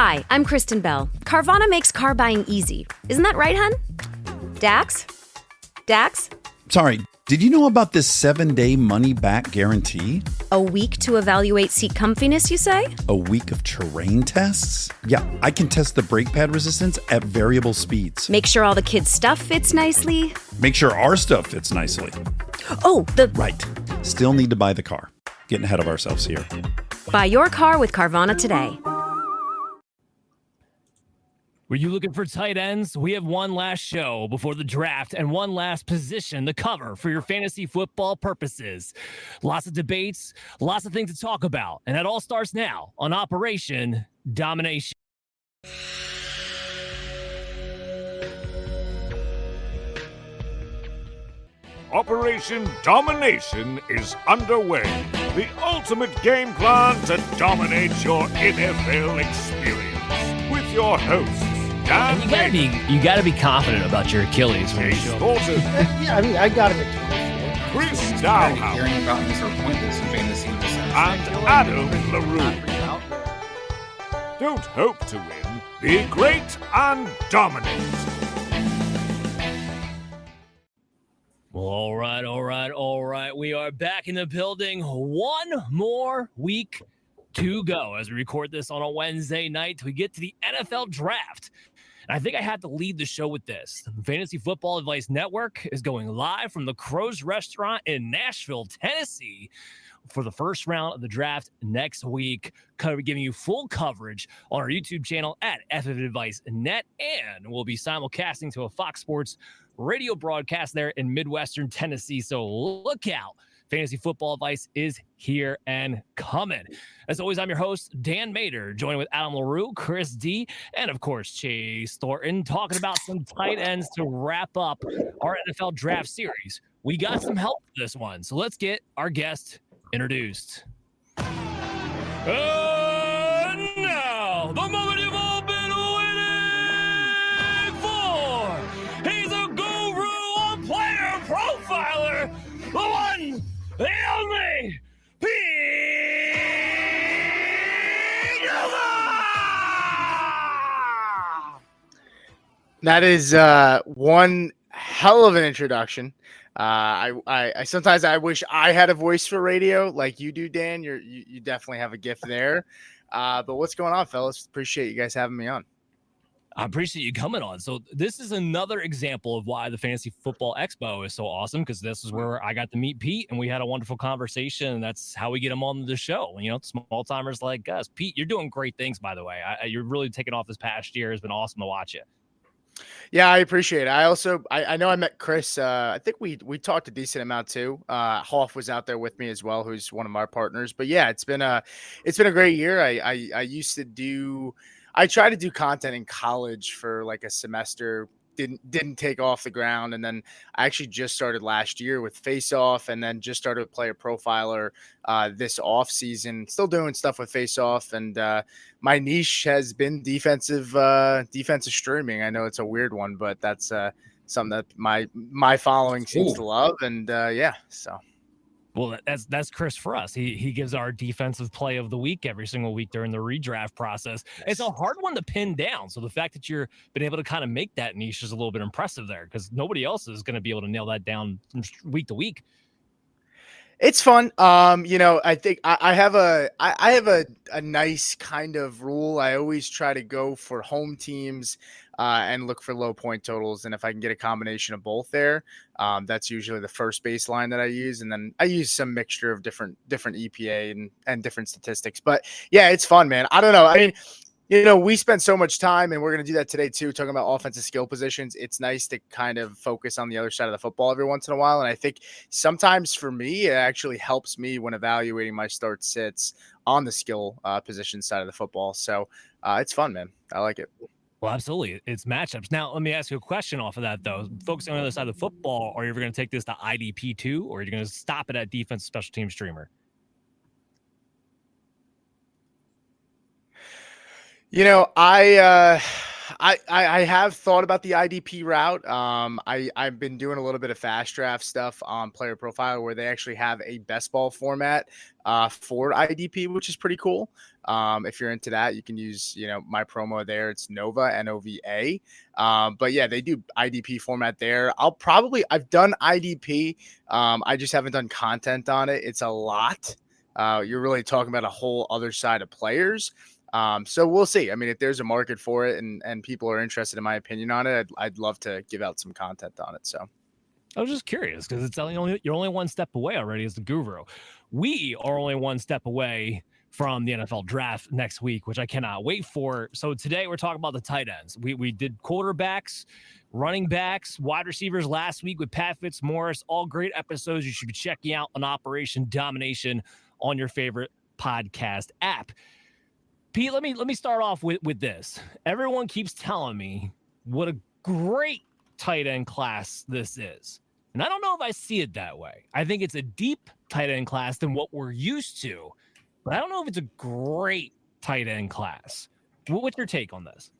Hi, I'm Kristen Bell. Carvana makes car buying easy. Isn't that right, hun? Dax? Dax? Sorry, did you know about this 7-day money-back guarantee? A week to evaluate seat comfiness, you say? A week of terrain tests? Yeah, I can test the brake pad resistance at variable speeds. Make sure all the kids' stuff fits nicely. Make sure our stuff fits nicely. Oh, Right. Still need to buy the car. Getting ahead of ourselves here. Buy your car with Carvana today. Were you looking for tight ends? We have one last show before the draft and one last position to cover for your fantasy football purposes. Lots of debates, lots of things to talk about, and that all starts now on Operation Domination. Operation Domination is underway. The ultimate game plan to dominate your NFL experience. With your hosts, Dan You gotta be confident about your Achilles when you Chase show up. Thornton, Yeah, I mean, I got him at Chris Hearing Dowhouse, about Mr. Pointless in fantasy in the sense and that Adam LaRue. Don't hope to win. Be great and dominate. Well, all right. We are back in the building. One more week to go as we record this on a Wednesday night till we get to the NFL draft. And I think I have to lead the show with this. The Fantasy Football Advice Network is going live from the Crow's Restaurant in Nashville, Tennessee for the first round of the draft next week, giving you full coverage on our YouTube channel at FF Advice Net, and we'll be simulcasting to a Fox Sports radio broadcast there in Midwestern Tennessee. So look out. Fantasy Football Advice is here and coming. As always, I'm your host, Dan Mader, joined with Adam LaRue, Chris D, and of course, Chase Thornton, talking about some tight ends to wrap up our NFL draft series. We got some help for this one, so let's get our guest introduced. Now, the moment you've all been waiting for. He's a guru, a player profiler, the one, the only, That is one hell of an introduction. I sometimes I wish I had a voice for radio like you do, Dan. You definitely have a gift there. But what's going on, fellas? Appreciate you guys having me on. I appreciate you coming on. So this is another example of why the Fantasy Football Expo is so awesome, because this is where I got to meet Pete and we had a wonderful conversation, and that's how we get him on the show. You know, small timers like us. Pete, you're doing great things, by the way. You're really taking off this past year. It's been awesome to watch you. Yeah, I appreciate it. I know I met Chris. I think we talked a decent amount too. Hoff was out there with me as well, who's one of our partners. But yeah, it's been a great year. I tried to do content in college for like a semester. Didn't take off the ground, and then I actually just started last year with Face Off, and then just started with Player Profiler this off season. Still doing stuff with Face Off, and my niche has been defensive streaming. I know it's a weird one, but that's something that my following seems to love, and so. Well, that's Chris for us. He gives our defensive play of the week every single week during the redraft process. Nice. It's a hard one to pin down. So the fact that you're been able to kind of make that niche is a little bit impressive there, because nobody else is going to be able to nail that down from week to week. It's fun. I think I have a nice kind of rule. I always try to go for home teams and look for low point totals. And if I can get a combination of both there, that's usually the first baseline that I use. And then I use some mixture of different EPA and different statistics. But yeah, it's fun, man. I don't know. I mean, we spend so much time, and we're going to do that today too, talking about offensive skill positions. It's nice to kind of focus on the other side of the football every once in a while. And I think sometimes for me, it actually helps me when evaluating my start sits on the skill position side of the football. So it's fun, man. I like it. Well, absolutely. It's matchups. Now, let me ask you a question off of that, though. Focusing on the other side of the football, are you ever going to take this to IDP too, or are you going to stop it at defense special team streamer? I have thought about the IDP route. I've been doing a little bit of fast draft stuff on Player Profile where they actually have a best ball format for IDP, which is pretty cool. If you're into that, you can use my promo there. It's Nova NOVA. But yeah, they do IDP format there. I've done IDP. I just haven't done content on it. It's a lot. You're really talking about a whole other side of players. So we'll see. I mean, if there's a market for it and people are interested in my opinion on it, I'd love to give out some content on it. So I was just curious because it's you're only one step away already as the guru. We are only one step away from the NFL draft next week, which I cannot wait for. So today we're talking about the tight ends. We did quarterbacks, running backs, wide receivers last week with Pat Fitzmaurice. All great episodes. You should be checking out on Operation Domination on your favorite podcast app. Pete, let me start off with this. Everyone keeps telling me what a great tight end class this is. And I don't know if I see it that way. I think it's a deep tight end class than what we're used to. But I don't know if it's a great tight end class. What's your take on this?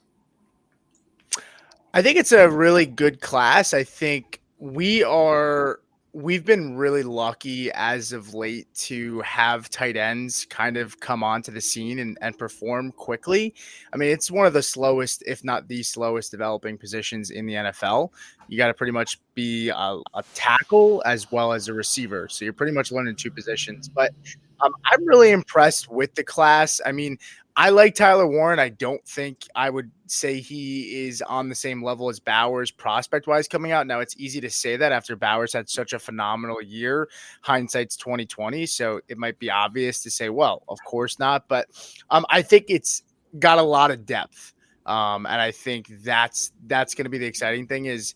I think it's a really good class. I think we've been really lucky as of late to have tight ends kind of come onto the scene and perform quickly. I mean, it's one of the slowest, if not the slowest developing positions in the NFL. You got to pretty much be a tackle as well as a receiver. So you're pretty much learning two positions. But I'm really impressed with the class. I mean, I like Tyler Warren. I don't think I would say he is on the same level as Bowers prospect-wise coming out. Now, it's easy to say that after Bowers had such a phenomenal year. Hindsight's 2020, so it might be obvious to say, well, of course not. But I think it's got a lot of depth, and I think that's going to be the exciting thing is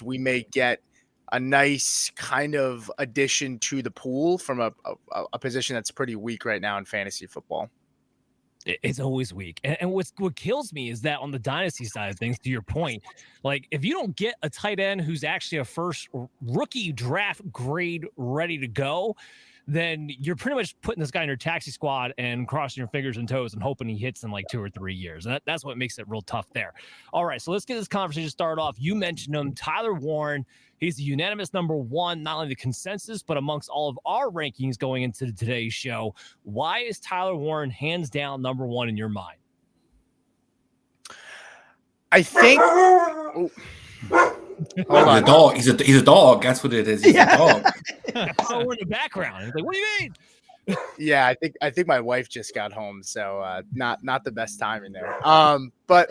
we may get a nice kind of addition to the pool from a position that's pretty weak right now in fantasy football. It's always weak. And what kills me is that on the dynasty side of things, to your point, like if you don't get a tight end who's actually a first rookie draft grade ready to go, then you're pretty much putting this guy in your taxi squad and crossing your fingers and toes and hoping he hits in like 2 or 3 years. And that's what makes it real tough there. All right, so let's get this conversation started off. You mentioned him, Tyler Warren. He's the unanimous number one, not only the consensus, but amongst all of our rankings going into today's show. Why is Tyler Warren hands down number one in your mind? I think... Hold on. A dog. He's a dog. That's what it is. He's a dog. Oh, we're in the background. He's like, what do you mean? Yeah, I think my wife just got home, so not the best timing there. But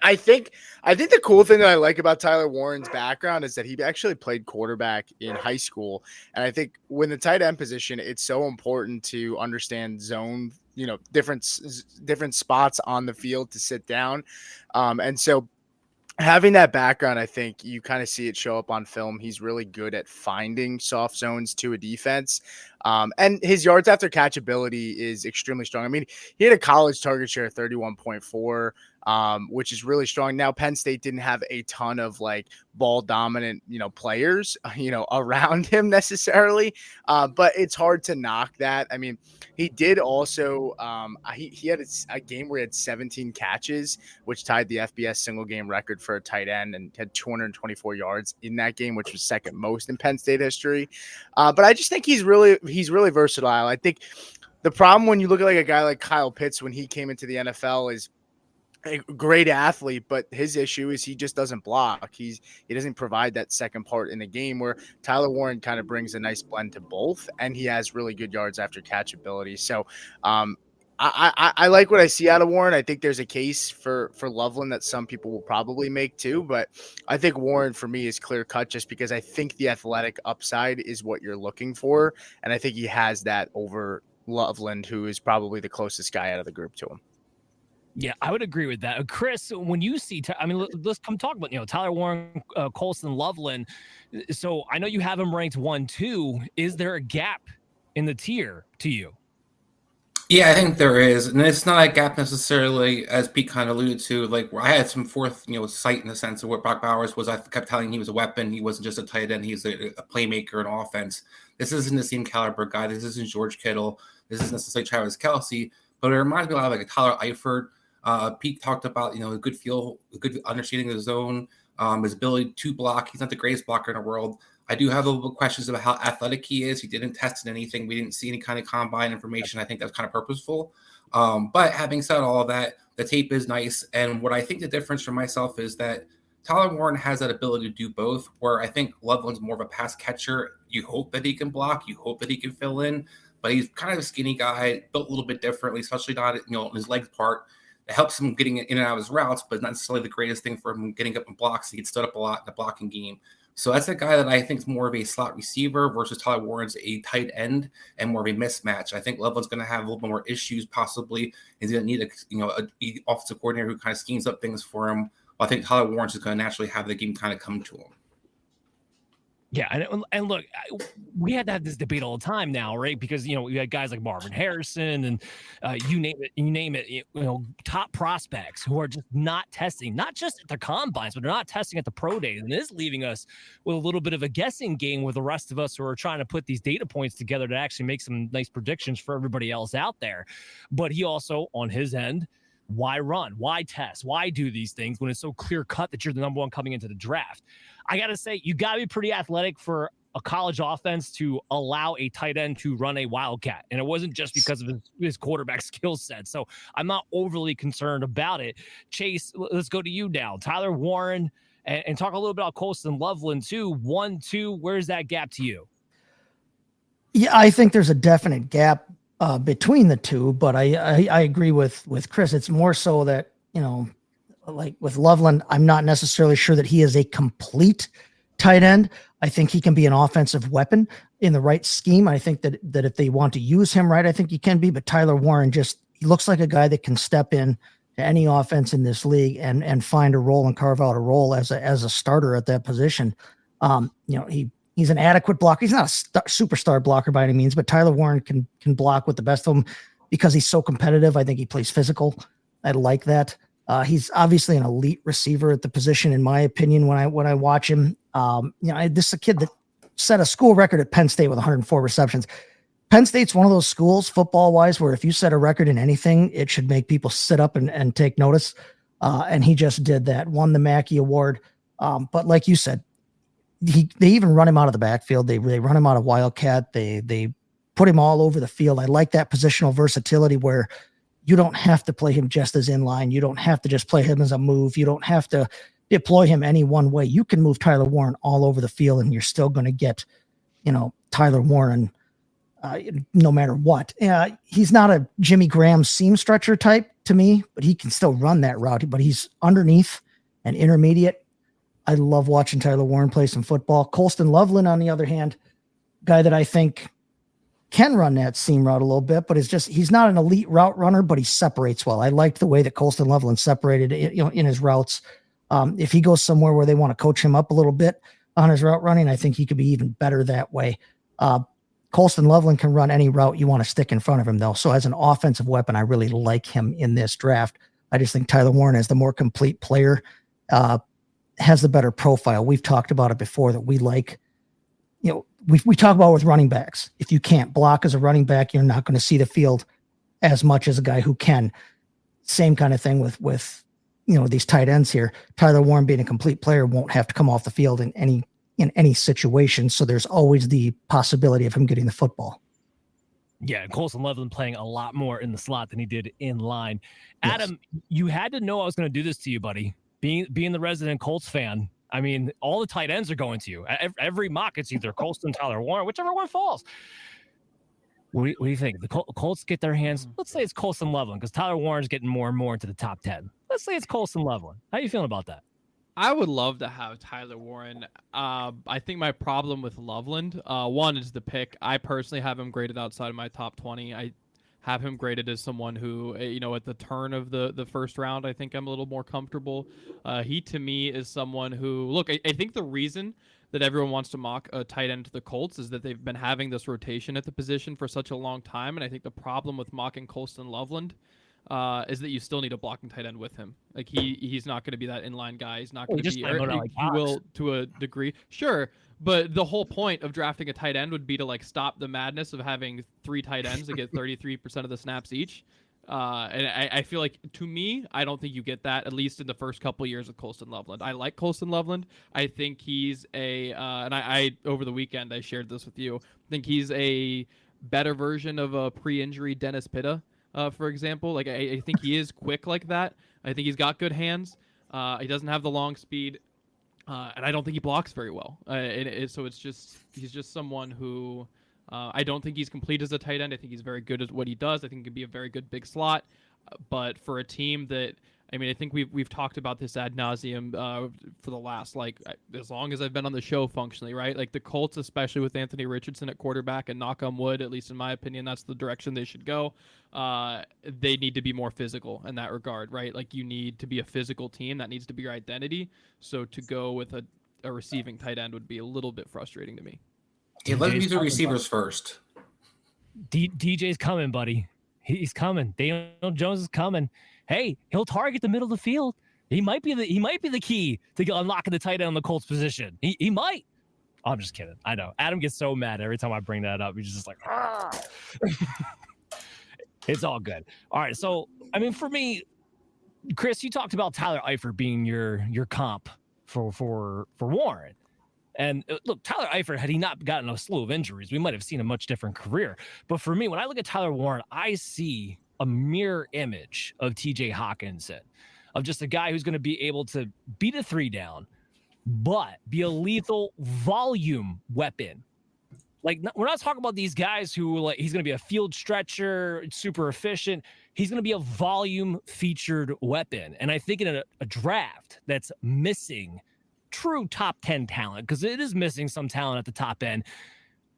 I think the cool thing that I like about Tyler Warren's background is that he actually played quarterback in high school, and I think when the tight end position, it's so important to understand zone, different spots on the field to sit down, and so. Having that background, I think you kind of see it show up on film. He's really good at finding soft zones to a defense. And his yards after catch ability is extremely strong. I mean, he had a college target share of 31.4, which is really strong. Now, Penn State didn't have a ton of like ball dominant, players, around him necessarily. But it's hard to knock that. I mean, he did also, he had a game where he had 17 catches, which tied the FBS single game record for a tight end and had 224 yards in that game, which was second most in Penn State history. But I just think he's really versatile. I think the problem when you look at like a guy like Kyle Pitts when he came into the NFL is a great athlete, but his issue is he just doesn't block. He doesn't provide that second part in the game where Tyler Warren kind of brings a nice blend to both, and he has really good yards after catch ability. So I like what I see out of Warren. I think there's a case for Loveland that some people will probably make too, but I think Warren for me is clear cut just because I think the athletic upside is what you're looking for, and I think he has that over Loveland, who is probably the closest guy out of the group to him. Yeah, I would agree with that. Chris, when you see, let's come talk about, Tyler Warren, Colston Loveland. So I know you have him ranked 1-2. Is there a gap in the tier to you? Yeah, I think there is. And it's not a gap necessarily, as Pete kind of alluded to, like where I had some fourth, sight in the sense of what Brock Bowers was. I kept telling him he was a weapon. He wasn't just a tight end. He's a playmaker in offense. This isn't the same caliber guy. This isn't George Kittle. This isn't necessarily Travis Kelce. But it reminds me a lot of like a Tyler Eifert. Pete talked about, a good feel, a good understanding of the zone, his ability to block. He's not the greatest blocker in the world. I do have a little questions about how athletic he is. He didn't test in anything. We didn't see any kind of combine information. I think that's kind of purposeful. But having said all of that, the tape is nice. And what I think the difference for myself is that Tyler Warren has that ability to do both, where I think Loveland's more of a pass catcher. You hope that he can block. You hope that he can fill in. But he's kind of a skinny guy, built a little bit differently, especially not, on his leg part. It helps him getting in and out of his routes, but not necessarily the greatest thing for him getting up in blocks. He gets stood up a lot in the blocking game. So that's a guy that I think is more of a slot receiver versus Tyler Warren's a tight end and more of a mismatch. I think Loveland's going to have a little bit more issues possibly. He's going to need a offensive coordinator who kind of schemes up things for him. Well, I think Tyler Warren's just going to naturally have the game kind of come to him. Yeah, and look, we had to have this debate all the time now, right? Because we had guys like Marvin Harrison and you name it, top prospects who are just not testing, not just at the combines, but they're not testing at the pro days, and it is leaving us with a little bit of a guessing game with the rest of us who are trying to put these data points together to actually make some nice predictions for everybody else out there. But he also, on his end, why run? Why test? Why do these things when it's so clear cut that you're the number one coming into the draft? I got to say, you got to be pretty athletic for a college offense to allow a tight end to run a wildcat. And it wasn't just because of his quarterback skill set. So I'm not overly concerned about it. Chase, let's go to you now. Tyler Warren, and talk a little bit about Colston Loveland too. 1-2, where's that gap to you? Yeah, I think there's a definite gap between the two, but I agree with Chris. It's more so that, like with Loveland, I'm not necessarily sure that he is a complete tight end. I think he can be an offensive weapon in the right scheme. I think that if they want to use him right, I think he can be. But Tyler Warren he looks like a guy that can step in to any offense in this league and find a role and carve out a role as a starter at that position. He's an adequate blocker. He's not a superstar blocker by any means, but Tyler Warren can block with the best of them because he's so competitive. I think he plays physical. I like that. He's obviously an elite receiver at the position, in my opinion, when I watch him. This is a kid that set a school record at Penn State with 104 receptions. Penn State's one of those schools, football-wise, where if you set a record in anything, it should make people sit up and take notice. And he just did that, won the Mackey Award. But like you said, they even run him out of the backfield. They run him out of Wildcat. They put him all over the field. I like that positional versatility where you don't have to play him just as inline. You don't have to just play him as a move. You don't have to deploy him any one way. You can move Tyler Warren all over the field, and you're still going to get, Tyler Warren no matter what. He's not a Jimmy Graham seam stretcher type to me, but he can still run that route. But he's underneath and intermediate. I love watching Tyler Warren play some football. Colston Loveland, on the other hand, guy that I think can run that seam route a little bit, but he's not an elite route runner, but he separates well. I liked the way that Colston Loveland separated, in his routes. If he goes somewhere where they want to coach him up a little bit on his route running, I think he could be even better that way. Colston Loveland can run any route you want to stick in front of him, though. So as an offensive weapon, I really like him in this draft. I just think Tyler Warren is the more complete player, has the better profile. We've talked about it before that we like. We talk about with running backs. If you can't block as a running back, you're not going to see the field as much as a guy who can. Same kind of thing with these tight ends here. Tyler Warren, being a complete player, won't have to come off the field in any situation. So there's always the possibility of him getting the football. Yeah, Colston Loveland playing a lot more in the slot than he did in line. Adam, You had to know I was going to do this to you, buddy. Being the resident Colts fan, I mean, all the tight ends are going to you. Every mock, it's either Colston, Tyler Warren, whichever one falls. What do you think? The Colts get their hands, let's say it's Colston Loveland, because Tyler Warren's getting more and more into the top 10. Let's say it's Colston Loveland. How are you feeling about that? I would love to have Tyler Warren. I think my problem with Loveland, one is the pick. I personally have him graded outside of my top 20. I have him graded as someone who, at the turn of the first round, I think I'm a little more comfortable. He, to me, is someone who, look, I think the reason that everyone wants to mock a tight end to the Colts is that they've been having this rotation at the position for such a long time. And I think the problem with mocking Colston Loveland is that you still need a blocking tight end with him. Like he's not going to be that inline guy. He's not going to be, he will to a degree. Sure. But the whole point of drafting a tight end would be to stop the madness of having 3 tight ends that get 33% of the snaps each. And I feel like, to me, I don't think you get that, at least in the first couple years of Colston Loveland. I like Colston Loveland. I think he's and I over the weekend, I shared this with you. I think he's a better version of a pre-injury Dennis Pitta, for example. Like, I think he is quick like that. I think he's got good hands. He doesn't have the long speed. And I don't think he blocks very well. So he's just someone who I don't think he's complete as a tight end. I think he's very good at what he does. I think he can be a very good big slot. But for a team that, I mean, I think we've talked about this ad nauseum for the last, like, as long as I've been on the show functionally, right? Like the Colts, especially with Anthony Richardson at quarterback, and knock on wood, at least in my opinion, that's the direction they should go. They need to be more physical in that regard, right? Like, you need to be a physical team. That needs to be your identity. So to go with a receiving tight end would be a little bit frustrating to me. Yeah, let me use the receivers first. DJ's coming, buddy. He's coming. Daniel Jones is coming. Hey, he'll target the middle of the field. He might be the key to unlocking the tight end on the Colts position. He might. Oh, I'm just kidding. I know. Adam gets so mad every time I bring that up. He's just like, it's all good. All right. So, I mean, for me, Chris, you talked about Tyler Eifert being your comp for Warren. And look, Tyler Eifert, had he not gotten a slew of injuries, we might have seen a much different career. But for me, when I look at Tyler Warren, I see a mirror image of TJ Hawkinson, of just a guy who's going to be able to beat a 3 down, but be a lethal volume weapon. Like, we're not talking about these guys who, like, he's going to be a field stretcher, super efficient. He's going to be a volume featured weapon. And I think in a draft that's missing true top 10 talent, because it is missing some talent at the top end,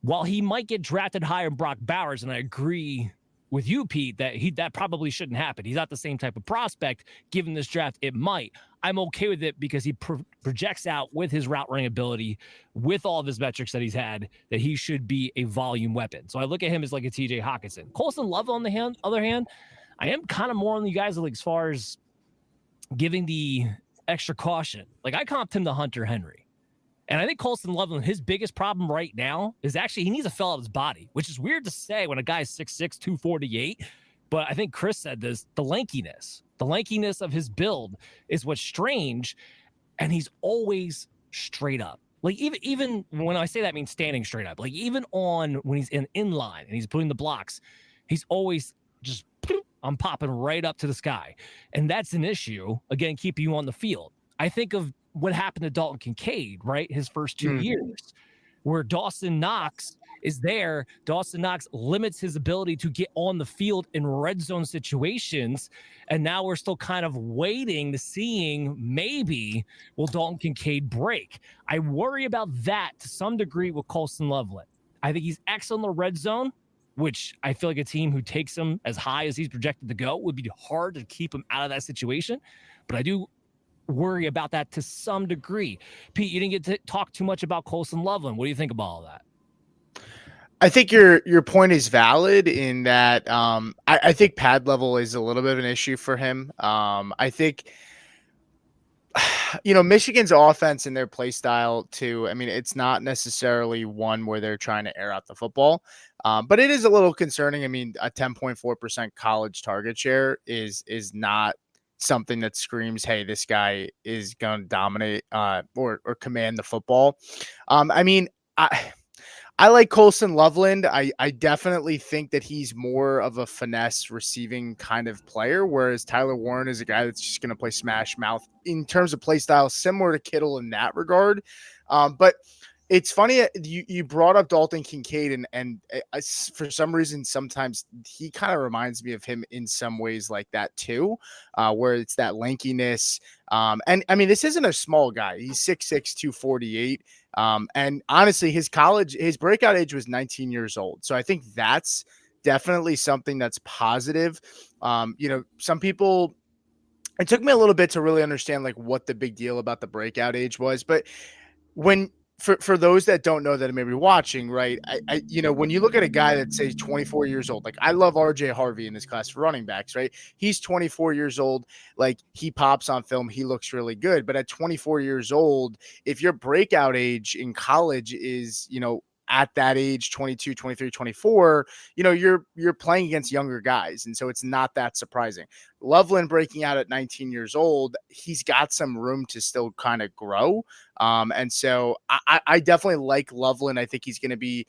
while he might get drafted higher than Brock Bowers, and I agree with you, Pete, that probably shouldn't happen. He's not the same type of prospect. Given this draft, it might. I'm okay with it because he projects out with his route running ability, with all of his metrics that he's had, that he should be a volume weapon. So I look at him as like a TJ Hawkinson. Colston Loveland, on the other hand, I am kind of more on you guys, like, as far as giving the extra caution. Like, I comped him to Hunter Henry. And I think Colston Loveland, his biggest problem right now is actually he needs to fill out his body, which is weird to say when a guy's 6'6", 248. But I think Chris said this, the lankiness of his build is what's strange. And he's always straight up. Like, even when I say that, I mean standing straight up. Like, even when he's in line and he's putting the blocks, he's always just, I'm popping right up to the sky. And that's an issue, again, keeping you on the field. I think of what happened to Dalton Kincaid, right? His first 2 years, where Dawson Knox is there. Dawson Knox limits his ability to get on the field in red zone situations. And now we're still kind of waiting to seeing maybe will Dalton Kincaid break. I worry about that to some degree with Colston Loveland. I think he's excellent in the red zone, which I feel like a team who takes him as high as he's projected to go would be hard to keep him out of that situation. But I do worry about that to some degree. Pete, you didn't get to talk too much about Colston Loveland. What do you think about all that? I think your point is valid in that I think pad level is a little bit of an issue for him. I think, Michigan's offense and their play style too, I mean, it's not necessarily one where they're trying to air out the football, but it is a little concerning. I mean, a 10.4% college target share is not something that screams, hey, this guy is going to dominate or command the football. I mean, I like Colston Loveland. I definitely think that he's more of a finesse receiving kind of player, whereas Tyler Warren is a guy that's just going to play smash mouth in terms of play style, similar to Kittle in that regard. But it's funny you brought up Dalton Kincaid, and for some reason, sometimes he kind of reminds me of him in some ways like that too, where it's that lankiness. And I mean, this isn't a small guy. He's 6'6", 248. And honestly, his breakout age was 19 years old. So I think that's definitely something that's positive. Some people, it took me a little bit to really understand like what the big deal about the breakout age was, but for those that don't know that are maybe watching, right? When you look at a guy that's say 24 years old, like I love RJ Harvey in this class for running backs, right? He's 24 years old. Like he pops on film. He looks really good. But at 24 years old, if your breakout age in college is, at that age, 22, 23, 24, you're playing against younger guys. And so it's not that surprising. Loveland breaking out at 19 years old, he's got some room to still kind of grow. And so I definitely like Loveland. I think he's going to be,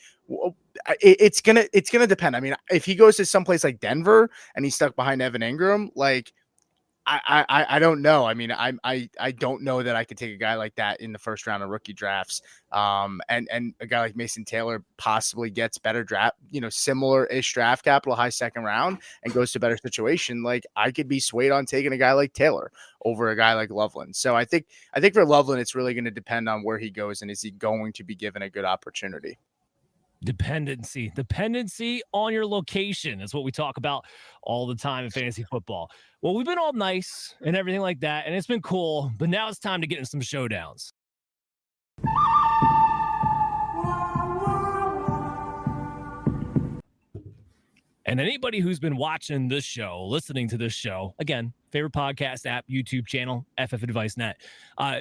it's going to depend. I mean, if he goes to someplace like Denver and he's stuck behind Evan Ingram, like, I don't know. I mean, I don't know that I could take a guy like that in the first round of rookie drafts. And a guy like Mason Taylor possibly gets better draft, similar-ish draft capital, high second round, and goes to a better situation. Like, I could be swayed on taking a guy like Taylor over a guy like Loveland. So I think for Loveland, it's really going to depend on where he goes and is he going to be given a good opportunity. Dependency on your location is what we talk about all the time in fantasy football. Well, we've been all nice and everything like that, and it's been cool, but now it's time to get in some showdowns. And anybody who's been watching this show, listening to this show, again, favorite podcast app, YouTube channel, FF Advice Net,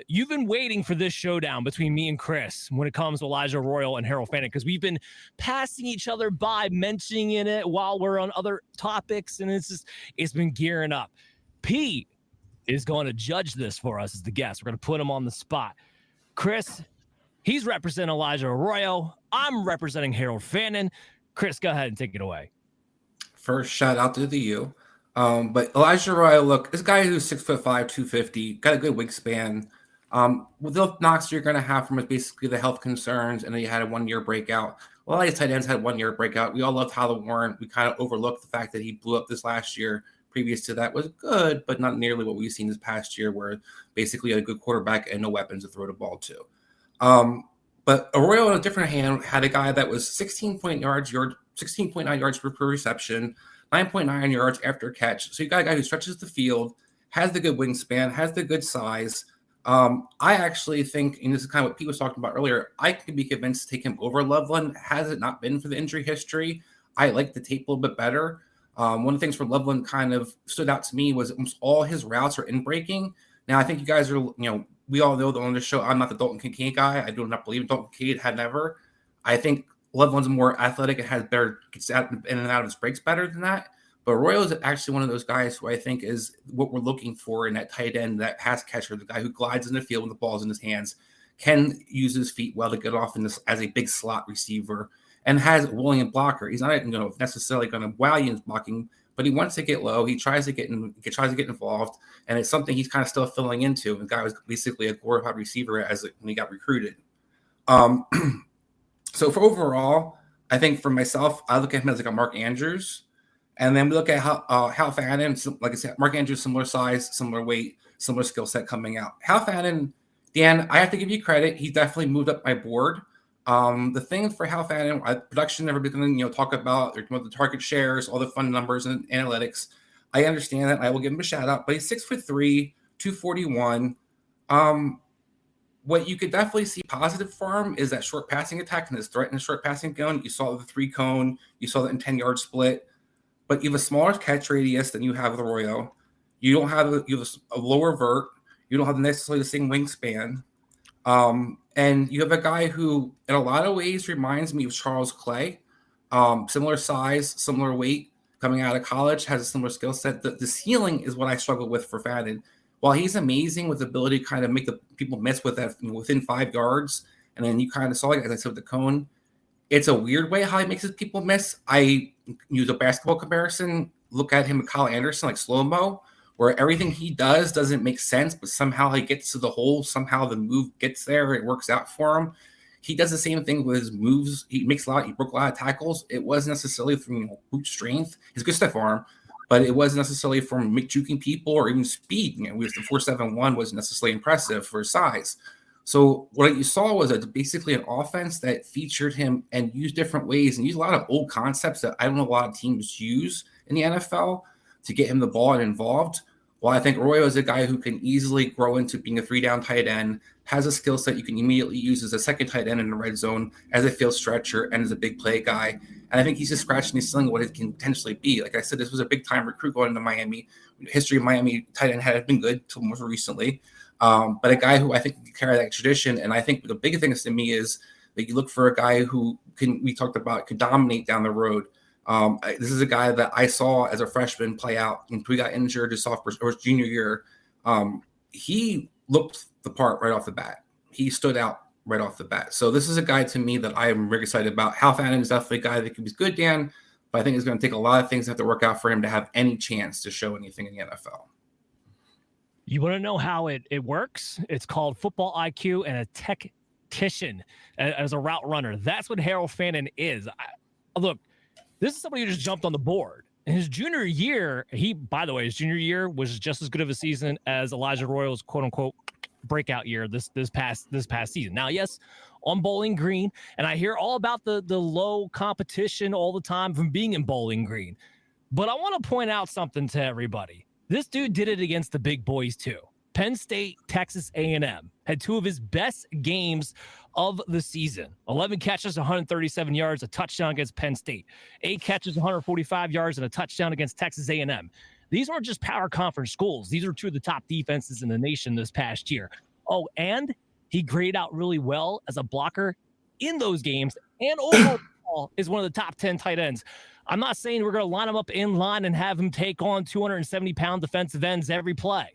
you've been waiting for this showdown between me and Chris when it comes to Elijah Royal and Harold Fant, because we've been passing each other by, mentioning it while we're on other topics, and it's been gearing up. Pete is going to judge this for us as the guest. We're going to put him on the spot. Chris, he's representing Elijah Arroyo. I'm representing Harold Fant. Chris, go ahead and take it away. First, shout out to the U. But Elijah Arroyo, look, this guy who's 6'5", 250, got a good wingspan. With the knocks you're going to have from is basically the health concerns, and then he had a 1-year breakout. Well, a lot of these tight ends had 1-year breakout. We all loved Tyler Warren. We kind of overlooked the fact that he blew up this last year. Previous to that was good, but not nearly what we've seen this past year, where basically a good quarterback and no weapons to throw the ball to. But Arroyo, on a different hand, had a guy that was 16.9 yards per reception, 9.9 yards after catch. So you got a guy who stretches the field, has the good wingspan, has the good size. I actually think, and this is kind of what Pete was talking about earlier, I could be convinced to take him over Loveland. Has it not been for the injury history, I like the tape a little bit better. One of the things for Loveland kind of stood out to me was almost all his routes are in breaking. Now, I think you guys are, we all know that on this show, I'm not the Dalton Kincaid guy. I do not believe Dalton Kincaid had never. I think Loveland's more athletic and gets out in and out of his breaks better than that. But Arroyo is actually one of those guys who I think is what we're looking for in that tight end, that pass catcher, the guy who glides in the field when the ball's in his hands, can use his feet well to get off in this as a big slot receiver, and has a willing blocker. He's not necessarily going to wow you in blocking, but he wants to get low. He tries to get involved, and it's something he's kind of still filling into. The guy was basically a glorified receiver when he got recruited. So for overall, I think for myself, I look at him as like a Mark Andrews. And then we look at Hal Fannin, like I said, Mark Andrews, similar size, similar weight, similar skill set coming out. Hal Fannin, Dan, I have to give you credit. He definitely moved up my board. The thing for Hal Fannin, production, everybody's going to talk about the target shares, all the fun numbers and analytics. I understand that. I will give him a shout out. But he's 6'3", 241. What you could definitely see positive for him is that short passing attack and his threat in the short passing gun. You saw the 3-cone. You saw that in 10-yard split. But you have a smaller catch radius than you have with Arroyo. You have a lower vert. You don't have necessarily the same wingspan. And you have a guy who, in a lot of ways, reminds me of Charles Clay. Similar size, similar weight, coming out of college, has a similar skill set. The ceiling is what I struggle with for Fannin. While he's amazing with the ability to kind of make the people miss with that within 5 yards, and then you kind of saw, like, as I said, with the cone, it's a weird way how he makes his people miss. I use a basketball comparison, look at him with Kyle Anderson, like slow-mo, where everything he does doesn't make sense, but somehow he gets to the hole, somehow the move gets there, it works out for him. He does the same thing with his moves. He broke a lot of tackles. It wasn't necessarily from boot strength, his good stuff arm, but it wasn't necessarily from juking people or even speed. With the 4.71 wasn't necessarily impressive for his size. So what you saw was basically an offense that featured him and used different ways and used a lot of old concepts that I don't know a lot of teams use in the NFL to get him the ball and involved. Well, I think Arroyo is a guy who can easily grow into being a 3-down tight end, has a skill set you can immediately use as a second tight end in the red zone, as a field stretcher, and as a big play guy. And I think he's just scratching his ceiling what it can potentially be. Like I said, this was a big-time recruit going into Miami. History of Miami tight end had been good until more recently. But a guy who I think can carry that tradition. And I think the big thing to me is Like you look for a guy who we talked about, could dominate down the road. This is a guy that I saw as a freshman play out until he got injured his sophomore or his junior year. He looked the part right off the bat. He stood out right off the bat. So this is a guy to me that I am very excited about. Hal Fannin is definitely a guy that could be good, Dan, but I think it's going to take a lot of things that have to work out for him to have any chance to show anything in the NFL. You want to know how it works? It's called football IQ and a tactician as a route runner. That's what Harold Fannin is. Look, this is somebody who just jumped on the board. In his junior year, his junior year was just as good of a season as Elijah Royal's quote unquote breakout year this past season. Now, yes, on Bowling Green, and I hear all about the low competition all the time from being in Bowling Green. But I want to point out something to everybody. This dude did it against the big boys too. Penn State, Texas A&M had two of his best games of the season. 11 catches, 137 yards, a touchdown against Penn State. 8 catches, 145 yards, and a touchdown against Texas A&M. These weren't just power conference schools. These are two of the top defenses in the nation this past year. Oh, and he graded out really well as a blocker in those games, and overall is one of the top 10 tight ends. I'm not saying we're going to line him up in line and have him take on 270-pound defensive ends every play.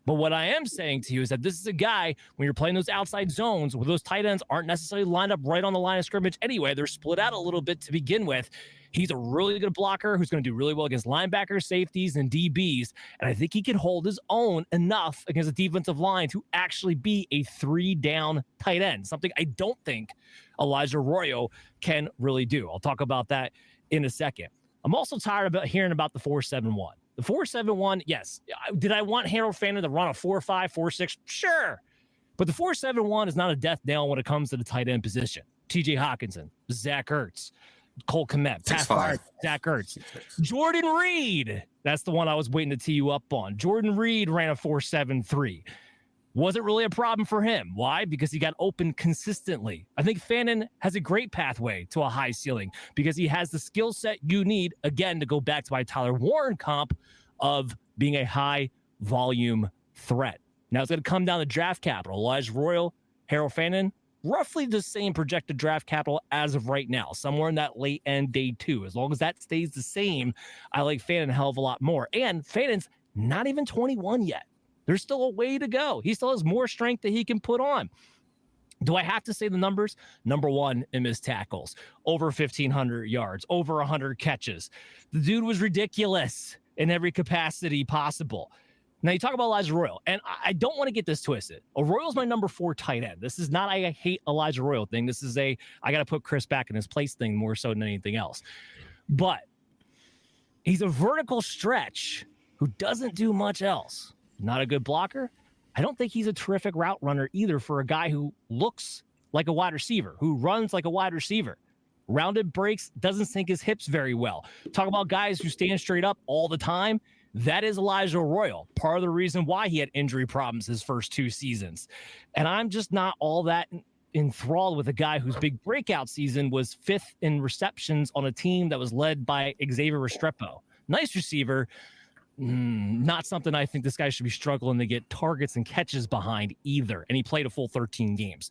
But what I am saying to you is that this is a guy, when you're playing those outside zones where those tight ends aren't necessarily lined up right on the line of scrimmage anyway, they're split out a little bit to begin with. He's a really good blocker who's going to do really well against linebackers, safeties, and DBs. And I think he can hold his own enough against a defensive line to actually be a 3-down tight end, something I don't think Elijah Arroyo can really do. I'll talk about that in a second. I'm also tired of hearing about the 4.71. The 4.71, yes. Did I want Harold Fannin to run a 4.5, 4.6? Sure. But the 4.71 is not a death nail when it comes to the tight end position. TJ Hawkinson, Zach Ertz, Cole Kmet, 6'5", Zach Ertz, Jordan Reed. That's the one I was waiting to tee you up on. Jordan Reed ran a 4.73. Wasn't really a problem for him. Why? Because he got open consistently. I think Fannin has a great pathway to a high ceiling because he has the skill set you need, again, to go back to my Tyler Warren comp of being a high volume threat. Now it's going to come down to draft capital. Elijah Royal, Harold Fannin, roughly the same projected draft capital as of right now, somewhere in that late end day 2. As long as that stays the same, I like Fannin a hell of a lot more. And Fannin's not even 21 yet. There's still a way to go. He still has more strength that he can put on. Do I have to say the numbers? Number 1 in missed tackles, over 1,500 yards, over 100 catches. The dude was ridiculous in every capacity possible. Now, you talk about Elijah Royal, and I don't want to get this twisted. Royal's my number 4 tight end. This is not I hate Elijah Royal thing. This is I got to put Chris back in his place thing more so than anything else. But he's a vertical stretch who doesn't do much else. Not a good blocker. I don't think he's a terrific route runner either for a guy who looks like a wide receiver, who runs like a wide receiver. Rounded breaks, doesn't sink his hips very well. Talk about guys who stand straight up all the time. That is Elijah Royal. Part of the reason why he had injury problems his first 2 seasons. And I'm just not all that enthralled with a guy whose big breakout season was 5th in receptions on a team that was led by Xavier Restrepo. Nice receiver. Not something I think this guy should be struggling to get targets and catches behind either. And he played a full 13 games.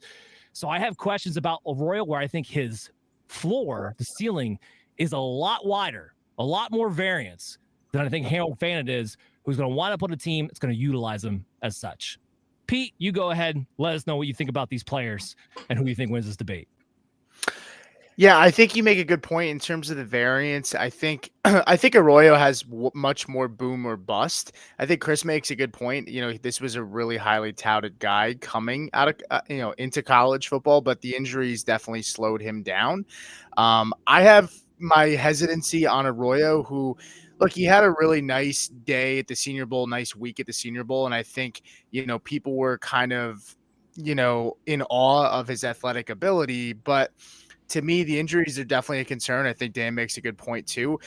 So I have questions about Royal where I think his floor, the ceiling, is a lot wider, a lot more variance than I think Harold Fannin is, who's going to wind up on a team that's going to utilize him as such. Pete, you go ahead. Let us know what you think about these players and who you think wins this debate. Yeah, I think you make a good point in terms of the variance. I think Arroyo has much more boom or bust. I think Chris makes a good point. You know, this was a really highly touted guy coming out of into college football, but the injuries definitely slowed him down. I have my hesitancy on Arroyo, who, look, he had a really nice day at the Senior Bowl, nice week at the Senior Bowl, and I think people were kind of in awe of his athletic ability, but to me, the injuries are definitely a concern. I think Dan makes a good point too.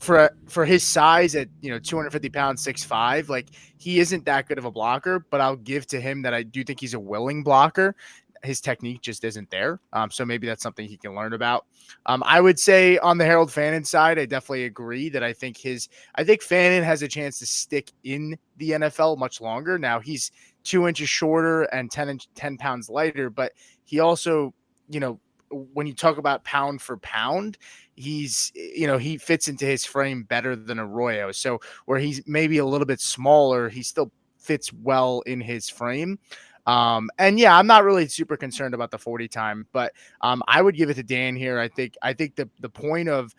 For his size at 250 pounds, 6'5", like, he isn't that good of a blocker, but I'll give to him that I do think he's a willing blocker. his technique just isn't there. So maybe that's something he can learn about. I would say on the Harold Fannin side, I definitely agree that I think Fannin has a chance to stick in the NFL much longer. Now he's 2 inches shorter and 10 pounds lighter, but he also, when you talk about pound for pound, he fits into his frame better than Arroyo. So where he's maybe a little bit smaller, he still fits well in his frame. And yeah, I'm not really super concerned about the 40 time, but I would give it to Dan here. I think the point of,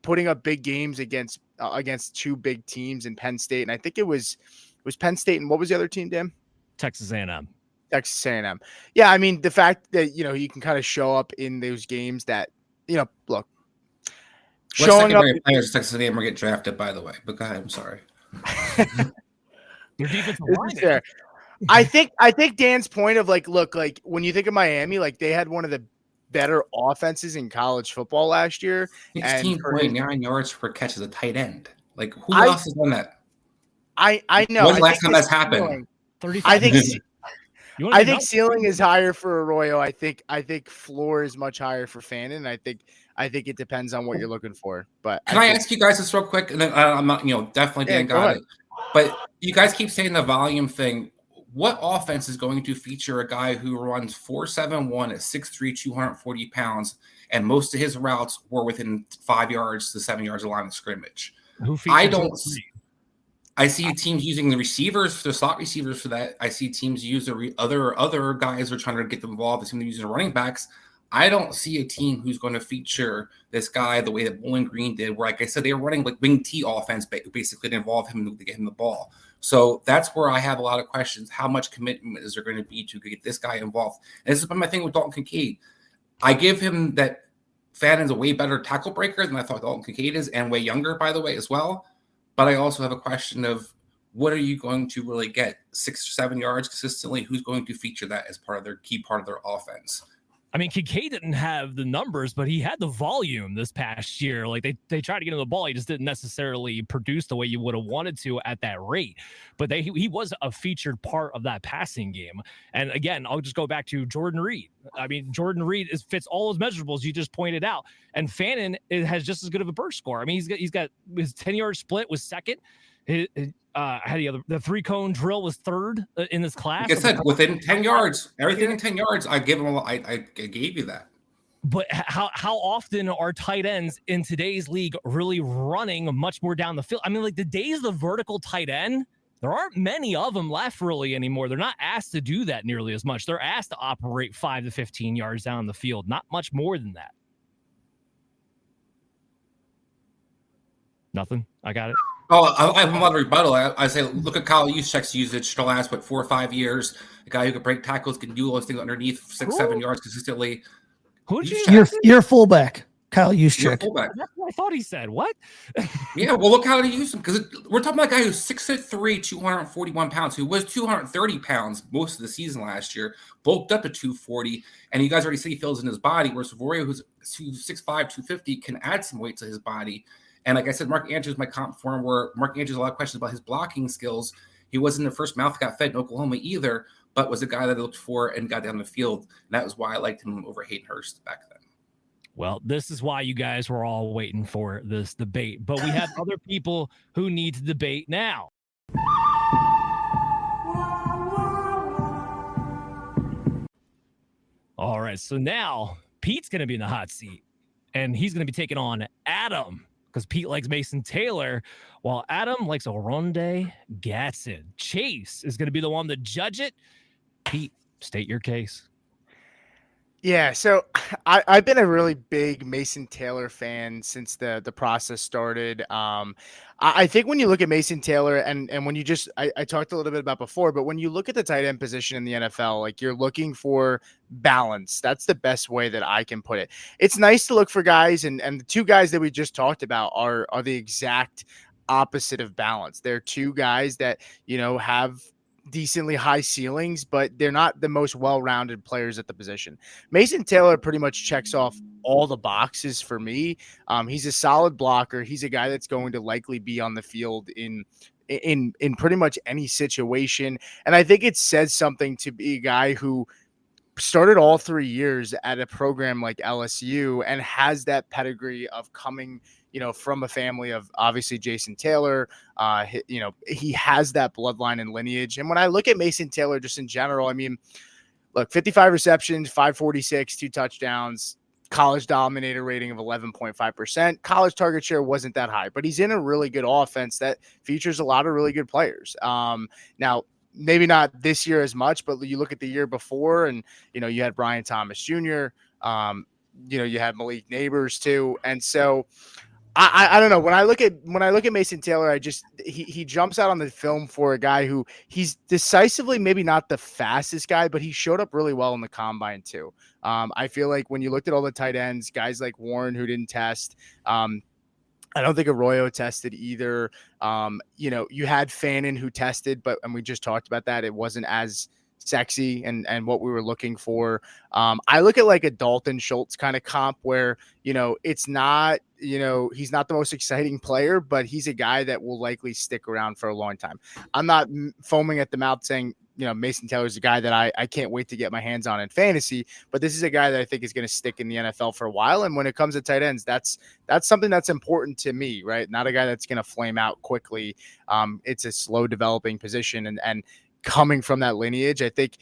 putting up big games against two big teams in Penn State, and I think it was Penn State, and what was the other team, Dan? Texas A&M. Texas A&M. Yeah, I mean, the fact that, you can kind of show up in those games that, look, showing up players Texas A&M will get drafted, by the way, but go ahead, I'm sorry. Your defensive line. I think Dan's point of look, when you think of Miami, they had one of the better offenses in college football last year. 16.9 yards per catch as a tight end. Who else has done that? I know. When's the last time that's happened? 35. I think ceiling is higher for Arroyo. I think floor is much higher for Fannin. I think it depends on what you're looking for. But can I ask you guys this real quick? And then I'm not, definitely Dan got it. But you guys keep saying the volume thing. What offense is going to feature a guy who runs 4.71 at 6'3", 240 pounds, and most of his routes were within 5 yards to 7 yards of line of scrimmage? I see teams using the receivers, the slot receivers for that. I see teams use other guys who are trying to get them involved. I see them using the running backs. I don't see a team who's going to feature this guy the way that Bowling Green did, where, like I said, they were running wing T offense, basically to involve him to get him the ball. So that's where I have a lot of questions. How much commitment is there going to be to get this guy involved? And this is my thing with Dalton Kincaid. I give him that Fannin's a way better tackle breaker than I thought Dalton Kincaid is, and way younger, by the way, as well. But I also have a question of what are you going to really get 6 or 7 yards consistently? Who's going to feature that as part of their key part of their offense? I mean, Kincaid didn't have the numbers, but he had the volume this past year. They tried to get him the ball. He just didn't necessarily produce the way you would have wanted to at that rate. But he was a featured part of that passing game. And again, I'll just go back to Jordan Reed. I mean, Jordan Reed fits all those measurables you just pointed out. And Fannin has just as good of a burst score. I mean, he's got his 10-yard split was second. The 3-cone drill was third in this class. Like I said, within 10 yards, everything in 10 yards, I gave him. I gave you that. But how often are tight ends in today's league really running much more down the field? I mean, the days of the vertical tight end, there aren't many of them left really anymore. They're not asked to do that nearly as much. They're asked to operate 5 to 15 yards down the field, not much more than that. Nothing. I got it. Oh, I have a lot of rebuttal. I say, look at Kyle Juszczyk's usage the last 4 or 5 years. A guy who can break tackles, can do those things underneath 6, 7 yards consistently. Who'd you? You're fullback, Kyle Juszczyk. That's what I thought he said. What? Yeah, well, look how he used him, because we're talking about a guy who's 6'3", 241 pounds, who was 230 pounds most of the season last year, bulked up to 240, and you guys already see he feels in his body. Whereas Savorio, who's 6'5", 250, can add some weight to his body. And like I said, Mark Andrews, my comp for him, where Mark Andrews a lot of questions about his blocking skills. He wasn't the first mouth got fed in Oklahoma either, but was a guy that I looked for and got down the field. And that was why I liked him over Hayden Hurst back then. Well, this is why you guys were all waiting for this debate. But we have other people who need to debate now. All right, so now Pete's going to be in the hot seat, and he's going to be taking on Adam, because Pete likes Mason Taylor, while Adam likes Oronde Gadsden. Chase is going to be the one to judge it. Pete, state your case. Yeah, so I've been a really big Mason Taylor fan since the process started. I think when you look at Mason Taylor and when you I talked a little bit about before, but when you look at the tight end position in the NFL, you're looking for balance. That's the best way that I can put it. It's nice to look for guys, and the two guys that we just talked about are the exact opposite of balance. They're two guys that, have decently high ceilings, but they're not the most well-rounded players at the position. Mason Taylor pretty much checks off all the boxes for me. He's a solid blocker. He's a guy that's going to likely be on the field in pretty much any situation. And I think it says something to be a guy who started all 3 years at a program like LSU and has that pedigree of coming, from a family of obviously Jason Taylor. He has that bloodline and lineage. And when I look at Mason Taylor just in general, I mean, look, 55 receptions, 546, 2 touchdowns, college dominator rating of 11.5%. College target share wasn't that high, but he's in a really good offense that features a lot of really good players. Now, maybe not this year as much, but you look at the year before and, you had Brian Thomas Jr., you had Malik Neighbors too. And so I don't know. When I look at Mason Taylor, he jumps out on the film for a guy who he's decisively maybe not the fastest guy, but he showed up really well in the combine too. I feel like when you looked at all the tight ends, guys like Warren who didn't test, I don't think Arroyo tested either. You had Fannin who tested, and we just talked about that. It wasn't as sexy and what we were looking for. I look at like a Dalton Schultz kind of comp where, it's not, he's not the most exciting player, but he's a guy that will likely stick around for a long time. I'm not foaming at the mouth saying, Mason Taylor's a guy that I can't wait to get my hands on in fantasy, but this is a guy that I think is going to stick in the NFL for a while. And when it comes to tight ends, that's something that's important to me, right? Not a guy that's going to flame out quickly. It's a slow developing position and coming from that lineage, I think,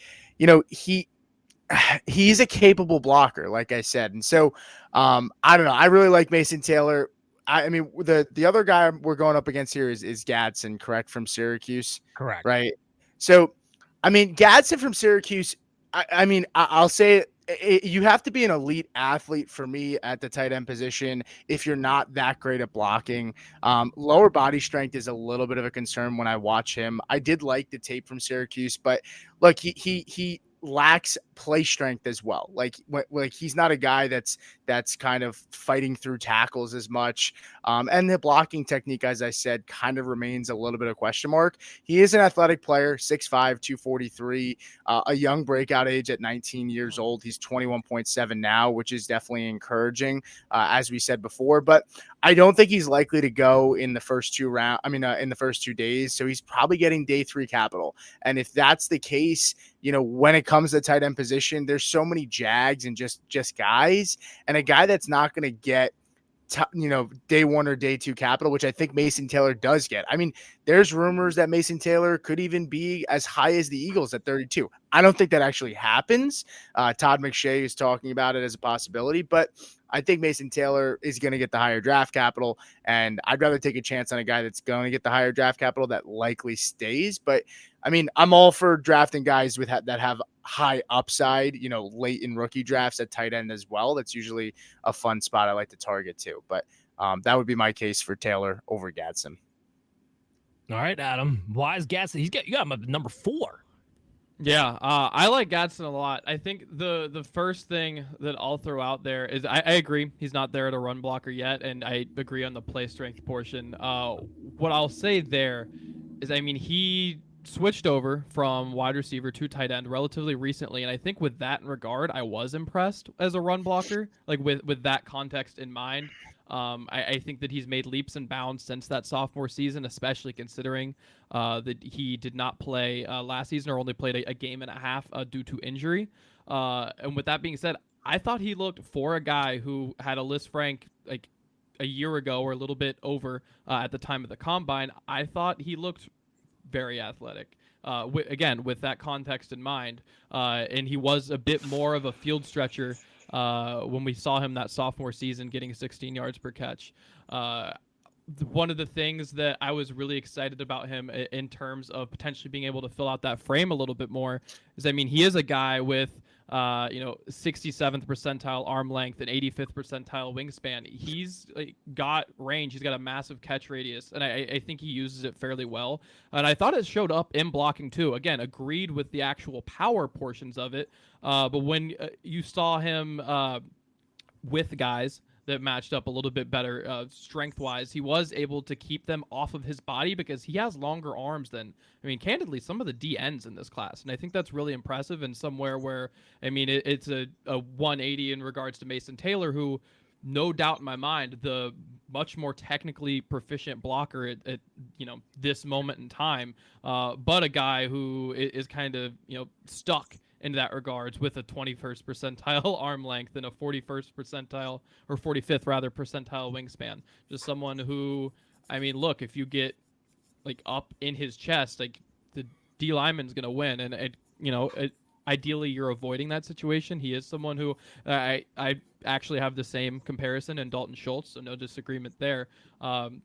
he's a capable blocker, like I said. And so I don't know. I really like Mason Taylor. I mean, the other guy we're going up against here is Gadsden, correct, from Syracuse? Correct. Right. So, I mean, Gadsden from Syracuse, I'll say you have to be an elite athlete for me at the tight end position if you're not that great at blocking. Lower body strength is a little bit of a concern when I watch him. I did like the tape from Syracuse, but look, he lacks play strength as well. Like he's not a guy that's kind of fighting through tackles as much. And the blocking technique, as I said, kind of remains a little bit of question mark. He is an athletic player, 6'5", 243, a young breakout age at 19 years old. He's 21.7 now, which is definitely encouraging, as we said before, but I don't think he's likely to go in the first 2 in the first 2 days. So he's probably getting day 3 capital. And if that's the case, when it comes to tight end position, there's so many Jags and just guys, and a guy that's not going to get, day 1 or day 2 capital, which I think Mason Taylor does get. I mean, there's rumors that Mason Taylor could even be as high as the Eagles at 32. I don't think that actually happens. Todd McShay is talking about it as a possibility, but I think Mason Taylor is going to get the higher draft capital, and I'd rather take a chance on a guy that's going to get the higher draft capital that likely stays. But I mean, I'm all for drafting guys that have high upside, late in rookie drafts at tight end as well. That's usually a fun spot I like to target too. But that would be my case for Taylor over Gadsden. All right, Adam. Why is Gadsden? You got him at number 4. Yeah, I like Gadsden a lot. I think the first thing that I'll throw out there is I agree he's not there at a run blocker yet, and I agree on the play strength portion. What I'll say there is, I mean, he switched over from wide receiver to tight end relatively recently, and I think with that in regard, I was impressed as a run blocker, like with that context in mind. I think that he's made leaps and bounds since that sophomore season, especially considering that he did not play last season or only played a game and a half due to injury. And with that being said, I thought he looked, for a guy who had a list rank like a year ago or a little bit over at the time of the combine, I thought he looked very athletic. Again, with that context in mind, and he was a bit more of a field stretcher when we saw him that sophomore season getting 16 yards per catch. One of the things that I was really excited about him in terms of potentially being able to fill out that frame a little bit more is, I mean, he is a guy with 67th percentile arm length and 85th percentile wingspan. He's got range. He's got a massive catch radius, and I think he uses it fairly well. And I thought it showed up in blocking too. Again, agreed with the actual power portions of it. But when you saw him with guys that matched up a little bit better strength-wise, he was able to keep them off of his body because he has longer arms than, I mean, candidly, some of the DNs in this class. And I think that's really impressive, and somewhere where, I mean, it's a 180 in regards to Mason Taylor, who, no doubt in my mind, the much more technically proficient blocker at this moment in time, but a guy who is kind of, stuck in that regards with a 21st percentile arm length and a 41st percentile or 45th rather percentile wingspan. Just someone who, I mean, look, if you get like up in his chest, like the D lineman's going to win. And ideally you're avoiding that situation. He is someone who I actually have the same comparison in Dalton Schultz, so no disagreement there. And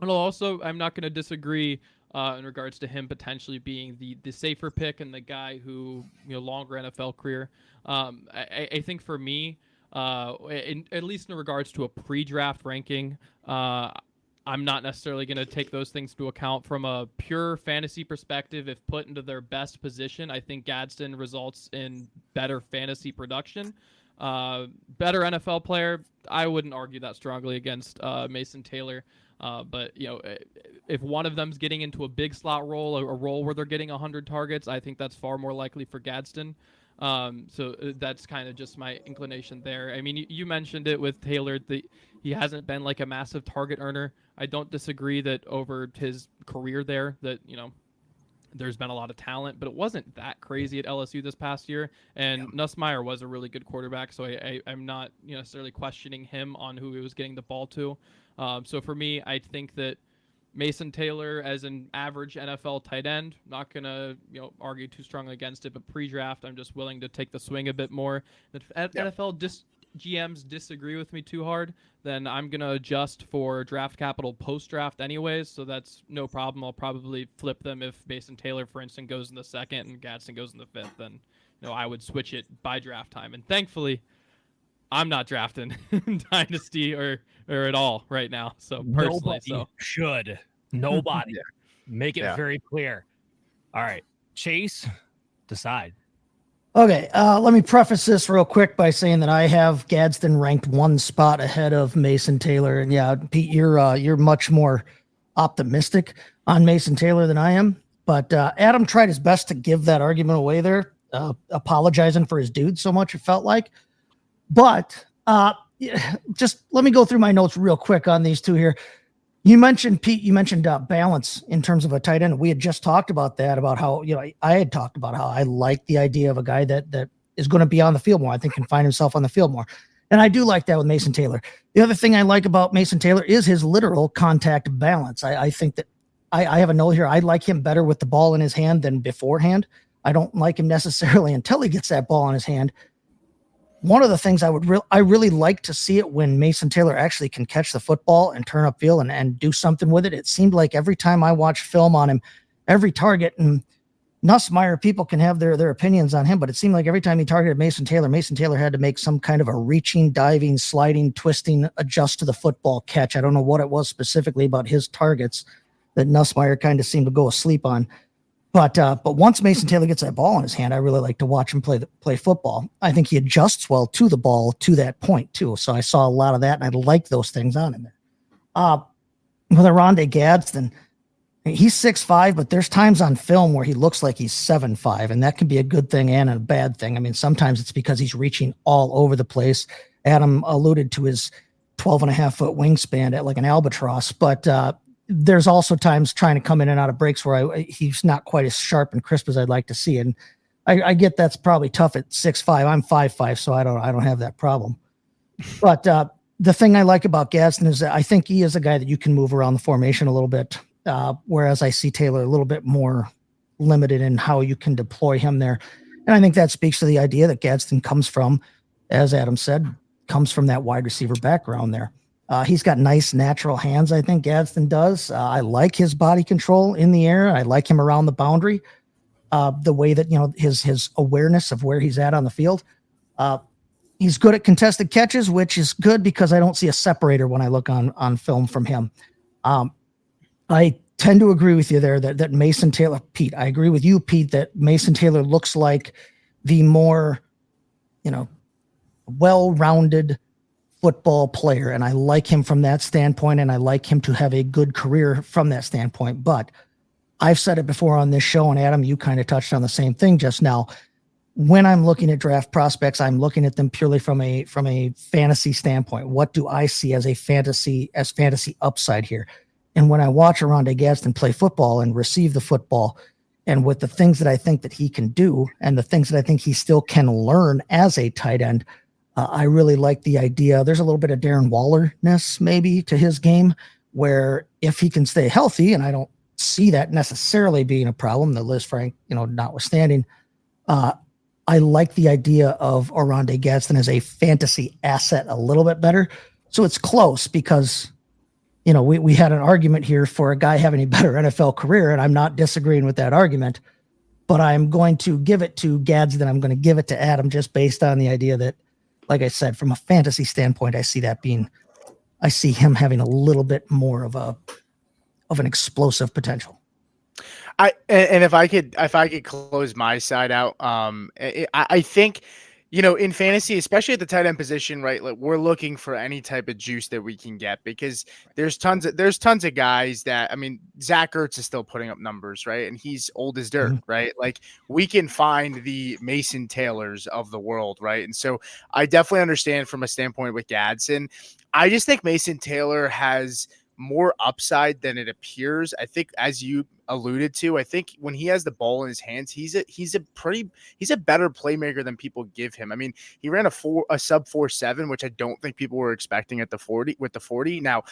also, I'm not going to disagree in regards to him potentially being the safer pick and the guy who, longer NFL career. I think for me, at least in regards to a pre-draft ranking, I'm not necessarily going to take those things into account from a pure fantasy perspective. If put into their best position, I think Gadsden results in better fantasy production. Better NFL player, I wouldn't argue that strongly against Mason Taylor. But, if one of them's getting into a big slot role, a role where they're getting 100 targets, I think that's far more likely for Gadsden. So that's kind of just my inclination there. I mean, you mentioned it with Taylor. He hasn't been like a massive target earner. I don't disagree that over his career there that, there's been a lot of talent, but it wasn't that crazy at LSU this past year. And Nussmeier was a really good quarterback, so I'm not necessarily questioning him on who he was getting the ball to. So for me, I think that Mason Taylor as an average NFL tight end, not going to argue too strongly against it, but pre-draft, I'm just willing to take the swing a bit more. If NFL GMs disagree with me too hard, then I'm going to adjust for draft capital post-draft anyways, so that's no problem. I'll probably flip them if Mason Taylor, for instance, goes in the second and Gadsden goes in the fifth, then I would switch it by draft time. And thankfully, I'm not drafting Dynasty or at all right now. So personally, should. Nobody. Make it very clear. All right, Chase, decide. Okay, let me preface this real quick by saying that I have Gadsden ranked one spot ahead of Mason Taylor. And yeah, Pete, you're much more optimistic on Mason Taylor than I am. But Adam tried his best to give that argument away there, apologizing for his dude so much, it felt like. But just let me go through my notes real quick on these two here. You mentioned, Pete, balance in terms of a tight end. We had just talked about that, about how, I had talked about how I like the idea of a guy that is going to be on the field more. I think can find himself on the field more. And I do like that with Mason Taylor. The other thing I like about Mason Taylor is his literal contact balance. I think that I have a note here. I like him better with the ball in his hand than beforehand. I don't like him necessarily until he gets that ball in his hand. One of the things I really like to see it when Mason Taylor actually can catch the football and turn upfield and do something with it. It seemed like every time I watched film on him, every target, and Nussmeier, people can have their opinions on him, but it seemed like every time he targeted Mason Taylor had to make some kind of a reaching, diving, sliding, twisting, adjust to the football catch. I don't know what it was specifically about his targets that Nussmeier kind of seemed to go asleep on. But once Mason Taylor gets that ball in his hand, I really like to watch him play football. I think he adjusts well to the ball to that point too. So I saw a lot of that, and I like those things on him there. With Aronde Gadsden, he's 6'5", but there's times on film where he looks like he's 7'5", and that can be a good thing and a bad thing. I mean, sometimes it's because he's reaching all over the place. Adam alluded to his 12.5-foot wingspan at like an albatross, but there's also times trying to come in and out of breaks where he's not quite as sharp and crisp as I'd like to see. And I get that's probably tough at 6'5". I'm 5'5", so I don't have that problem. But the thing I like about Gadsden is that I think he is a guy that you can move around the formation a little bit, whereas I see Taylor a little bit more limited in how you can deploy him there. And I think that speaks to the idea that Gadsden comes from, as Adam said, comes from that wide receiver background there. He's got nice natural hands, I think Gadsden does. I like his body control in the air. I like him around the boundary. The way that, his awareness of where he's at on the field. He's good at contested catches, which is good because I don't see a separator when I look on film from him. I tend to agree with you there that Mason Taylor, Pete, I agree with you, Pete, that Mason Taylor looks like the more, well-rounded football player, and I like him from that standpoint, and I like him to have a good career from that standpoint. But I've said it before on this show, and Adam, you kind of touched on the same thing just now. When I'm looking at draft prospects, I'm looking at them purely from a fantasy standpoint. What do I see as fantasy upside here? And when I watch Aronde Gadsden play football and receive the football, And with the things that I think that he can do and the things that I think he still can learn as a tight end, I really like the idea. There's a little bit of Darren Waller-ness maybe to his game, where if he can stay healthy, and I don't see that necessarily being a problem, the Liz Frank, notwithstanding, I like the idea of Oronde Gadsden as a fantasy asset a little bit better. So it's close because, we had an argument here for a guy having a better NFL career, and I'm not disagreeing with that argument, but I'm going to give it to Gadsden. I'm going to give it to Adam just based on the idea that, like I said, from a fantasy standpoint, I see him having a little bit more of an explosive potential. And if I could close my side out, I think, in fantasy, especially at the tight end position, right? Like, we're looking for any type of juice that we can get, because there's tons of guys that, Zach Ertz is still putting up numbers, right? And he's old as dirt, right? Like, we can find the Mason Taylors of the world, right? And so I definitely understand from a standpoint with Gadsden. I just think Mason Taylor has more upside than it appears. I think, as you alluded to, I think when he has the ball in his hands, he's a better playmaker than people give him. He ran a sub 4.7, which I don't think people were expecting at the 40 with the 40. Now,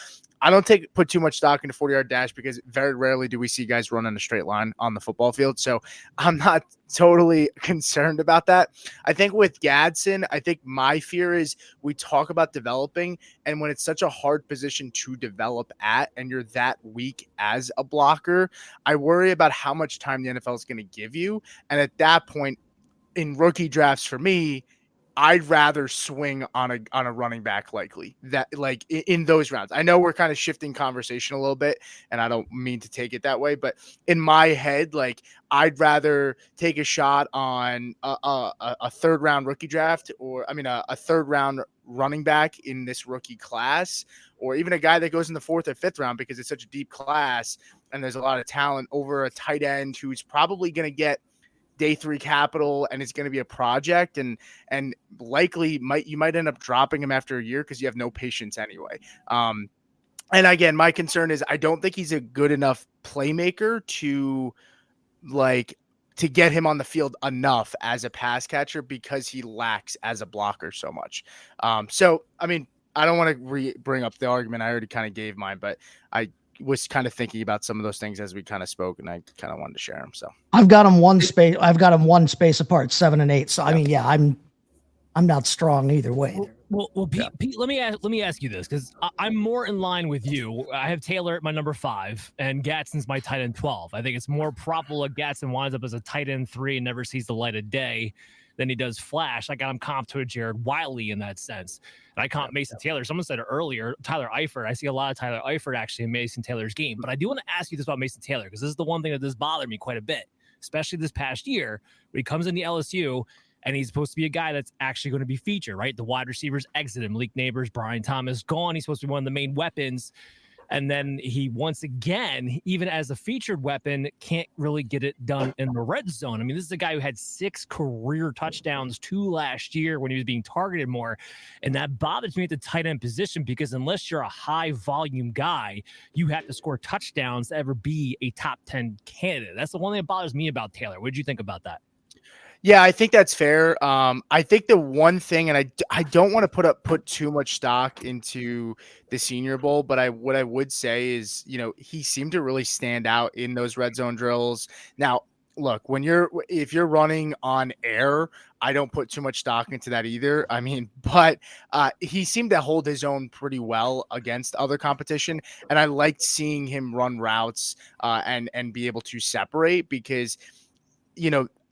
I don't put too much stock into 40-yard dash, because very rarely do we see guys run in a straight line on the football field. So I'm not totally concerned about that. I think with Gadsden, I think my fear is we talk about developing, and when it's such a hard position to develop at, and you're that weak as a blocker, I worry about how much time the NFL is going to give you. And at that point, in rookie drafts for me, I'd rather swing on a running back likely that, like, in those rounds. I know we're kind of shifting conversation a little bit, and I don't mean to take it that way, but in my head, like, I'd rather take a shot on a third round rookie draft, or a third round running back in this rookie class, or even a guy that goes in the fourth or fifth round, because it's such a deep class and there's a lot of talent, over a tight end who's probably going to get day 3 capital and it's going to be a project, and likely you might end up dropping him after a year because you have no patience anyway. And again, my concern is I don't think he's a good enough playmaker to get him on the field enough as a pass catcher, because he lacks as a blocker so much. So I don't want to bring up the argument. I already kind of gave mine, but I was kind of thinking about some of those things as we kind of spoke, and I kind of wanted to share them. So I've got them one space apart, 7 and 8. So I'm not strong either way. Well, Pete, let me ask you this, because I'm more in line with you. I have Taylor at my number 5, and Gadsden's my tight end 12. I think it's more probable that Gadsden winds up as a tight end 3 and never sees the light of day than he does flash. I got him comp to a Jared Wiley in that sense. And I comp Mason Taylor. Someone said it earlier, Tyler Eifert. I see a lot of Tyler Eifert actually in Mason Taylor's game. But I do want to ask you this about Mason Taylor, because this is the one thing that does bother me quite a bit, especially this past year, when he comes into LSU and he's supposed to be a guy that's actually going to be featured, right? The wide receivers exit him. Malik Neighbors, Brian Thomas gone. He's supposed to be one of the main weapons. And then he, once again, even as a featured weapon, can't really get it done in the red zone. This is a guy who had 6 career touchdowns, 2 last year when he was being targeted more. And that bothers me at the tight end position, because unless you're a high volume guy, you have to score touchdowns to ever be a top 10 candidate. That's the one thing that bothers me about Taylor. What did you think about that? Yeah, I think that's fair. I think the one thing, and I don't want to put too much stock into the Senior Bowl, but what I would say is, he seemed to really stand out in those red zone drills. Now, look, if you're running on air, I don't put too much stock into that either. But he seemed to hold his own pretty well against other competition, and I liked seeing him run routes and be able to separate, because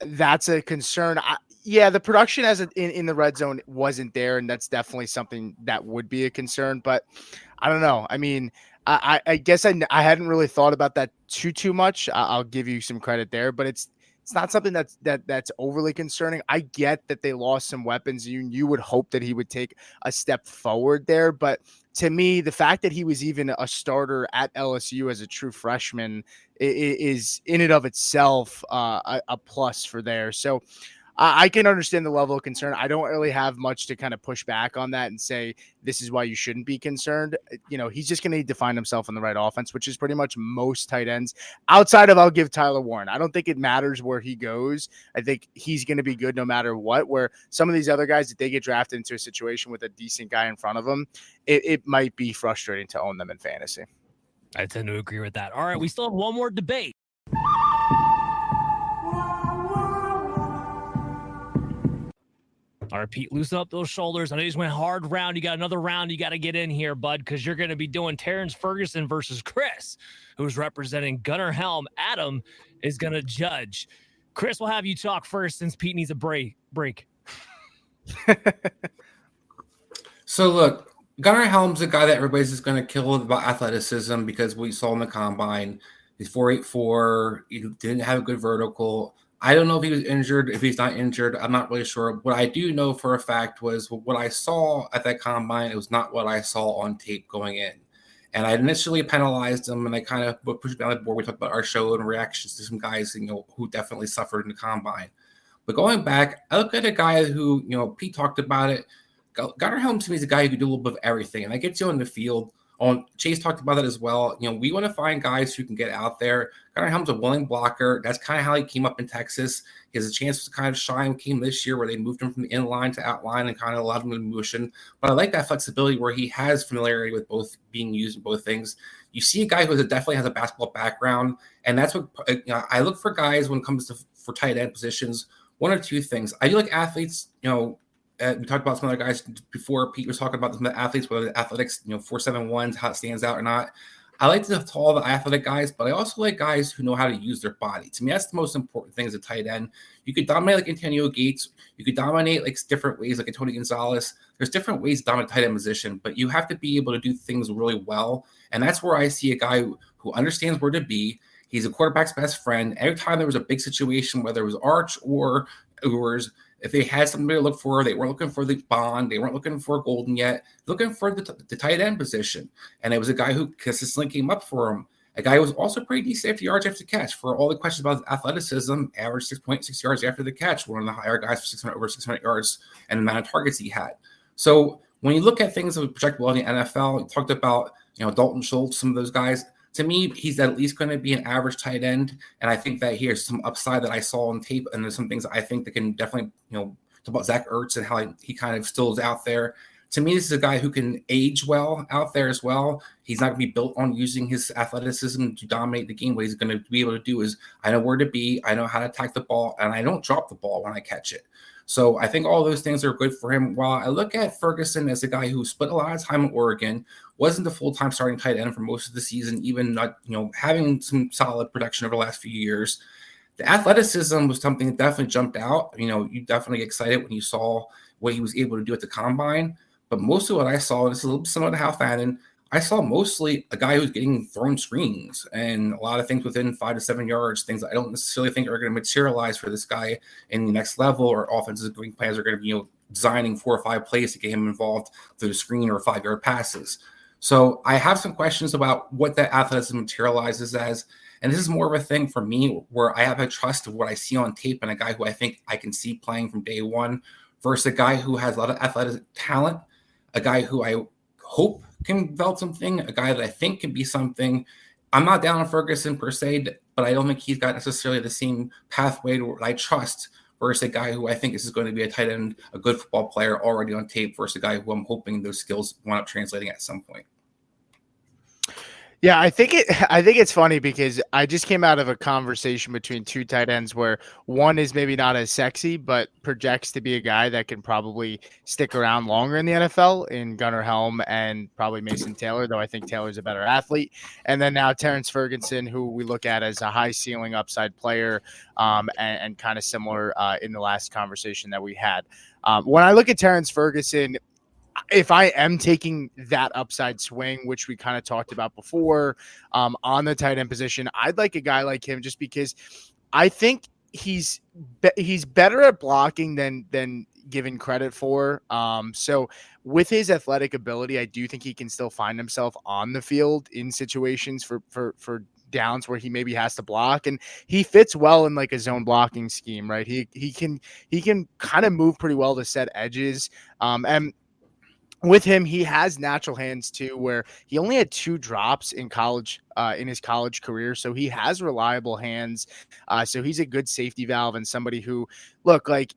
that's a concern. The production in the red zone wasn't there, and that's definitely something that would be a concern. But I don't know. I guess I hadn't really thought about that too much. I'll give you some credit there, but it's not something that's overly concerning. I get that they lost some weapons. You would hope that he would take a step forward there, but to me, the fact that he was even a starter at LSU as a true freshman is in and of itself a plus for there. So I can understand the level of concern. I don't really have much to kind of push back on that and say this is why you shouldn't be concerned. He's just going to need to find himself in the right offense, which is pretty much most tight ends outside of, I'll give Tyler Warren. I don't think it matters where he goes. I think he's going to be good no matter what, where some of these other guys, if they get drafted into a situation with a decent guy in front of them, it might be frustrating to own them in fantasy. I tend to agree with that. All right, we still have one more debate. All right, Pete, loosen up those shoulders. I know you just went hard round. You got another round you got to get in here, bud, because you're going to be doing Terrence Ferguson versus Chris, who's representing Gunnar Helm. Adam is going to judge. Chris, we'll have you talk first since Pete needs a break. So, look, Gunnar Helm's a guy that everybody's just going to kill about athleticism because we saw in the combine. He's 4.84. He didn't have a good vertical. I don't know if he was injured. If he's not injured, I'm not really sure. What I do know for a fact was what I saw at that combine, it was not what I saw on tape going in. And I initially penalized him, and I kind of pushed down the board. We talked about our show and reactions to some guys, who definitely suffered in the combine. But going back, I look at a guy who, Pete talked about it. Gunnar Helm to me is a guy who can do a little bit of everything, and that gets you in the field. Chase talked about that as well. We want to find guys who can get out there. Gunnar Helm's a willing blocker. That's kind of how he came up in Texas. He has a chance to kind of shine. Came this year where they moved him from the inline to outline and kind of allowed him to motion. But I like that flexibility where he has familiarity with both being used in both things. You see a guy who definitely has a basketball background, and that's what I look for guys when it comes to for tight end positions. One or two things. I do like athletes. We talked about some other guys before. Pete was talking about some of the athletes, whether the athletics, 4.71s, how it stands out or not. I like the tall, the athletic guys, but I also like guys who know how to use their body. To me, that's the most important thing as a tight end. You could dominate like Antonio Gates. You could dominate like different ways, like Tony Gonzalez. There's different ways to dominate tight end position, but you have to be able to do things really well. And that's where I see a guy who understands where to be. He's a quarterback's best friend. Every time there was a big situation, whether it was Arch or Ewers, if they had something to look for, they weren't looking for the Bond, they weren't looking for Golden yet, looking for the tight end position. And it was a guy who consistently came up for him. A guy who was also pretty decent after yards after the catch. For all the questions about athleticism, average 6.6 yards after the catch, one of the higher guys for over 600 yards and the amount of targets he had. So when you look at things that were projectable in the NFL, you talked about Dalton Schultz, some of those guys. To me, he's at least going to be an average tight end, and I think that here's some upside that I saw on tape, and there's some things I think that can definitely, talk about Zach Ertz and how he kind of still is out there. To me, this is a guy who can age well out there as well. He's not going to be built on using his athleticism to dominate the game. What he's going to be able to do is, I know where to be, I know how to attack the ball, and I don't drop the ball when I catch it. So I think all those things are good for him. While I look at Ferguson as a guy who split a lot of time in Oregon, wasn't the full-time starting tight end for most of the season, even not, having some solid production over the last few years. The athleticism was something that definitely jumped out. You definitely get excited when you saw what he was able to do at the combine. But most of what I saw, and this is a little similar to Hal Fannin, I saw mostly a guy who's getting thrown screens and a lot of things within 5 to 7 yards, things I don't necessarily think are going to materialize for this guy in the next level, or offensive game plans are going to be, designing 4 or 5 plays to get him involved through the screen or 5-yard passes. So I have some questions about what that athleticism materializes as. And this is more of a thing for me where I have a trust of what I see on tape and a guy who I think I can see playing from day one versus a guy who has a lot of athletic talent, a guy who I hope can develop something, a guy that I think can be something. I'm not down on Ferguson per se, but I don't think he's got necessarily the same pathway to what I trust versus a guy who I think is going to be a tight end, a good football player already on tape versus a guy who I'm hoping those skills wind up translating at some point. Yeah, I think it's funny because I just came out of a conversation between two tight ends where one is maybe not as sexy, but projects to be a guy that can probably stick around longer in the NFL in Gunnar Helm and probably Mason Taylor, though I think Taylor's a better athlete. And then now Terrence Ferguson, who we look at as a high ceiling upside player, and kind of similar in the last conversation that we had. When I look at Terrence Ferguson, if I am taking that upside swing, which we kind of talked about before, on the tight end position, I'd like a guy like him just because I think he's better at blocking than given credit for. So with his athletic ability, I do think he can still find himself on the field in situations for downs where he maybe has to block, and he fits well in like a zone blocking scheme, right? He can kind of move pretty well to set edges. And with him, he has natural hands too, where he only had 2 drops in college, in his college career. So he has reliable hands. So he's a good safety valve and somebody who, look, like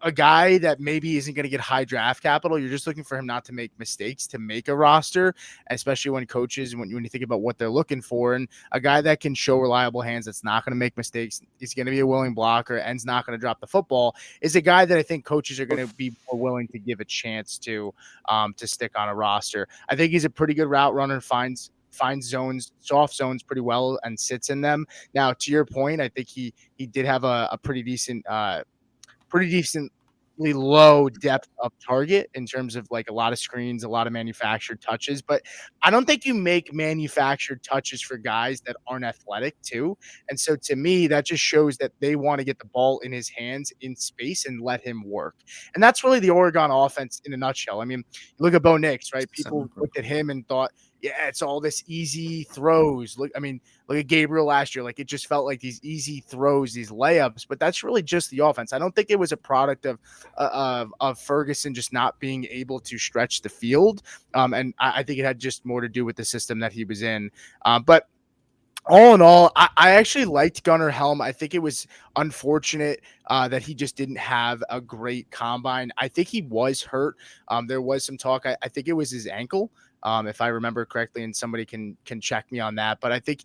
a guy that maybe isn't going to get high draft capital. You're just looking for him not to make mistakes to make a roster, especially when coaches, when you think about what they're looking for. And a guy that can show reliable hands, that's not going to make mistakes, is going to be a willing blocker, and's not going to drop the football, is a guy that I think coaches are going to be more willing to give a chance to stick on a roster. I think he's a pretty good route runner, finds zones, soft zones pretty well and sits in them. Now, to your point, I think he did have a pretty decently low depth of target in terms of like a lot of screens, a lot of manufactured touches, but I don't think you make manufactured touches for guys that aren't athletic too. And so to me, that just shows that they want to get the ball in his hands in space and let him work. And that's really the Oregon offense in a nutshell. I mean, look at Bo Nix, right? People looked at him and thought, yeah, it's all this easy throws. Look at Gabriel last year. Like, it just felt like these easy throws, these layups, but that's really just the offense. I don't think it was a product of Ferguson just not being able to stretch the field. And I think it had just more to do with the system that he was in. But all in all, I actually liked Gunnar Helm. I think it was unfortunate that he just didn't have a great combine. I think he was hurt. There was some talk. I think it was his ankle, if I remember correctly, and somebody can check me on that. But I think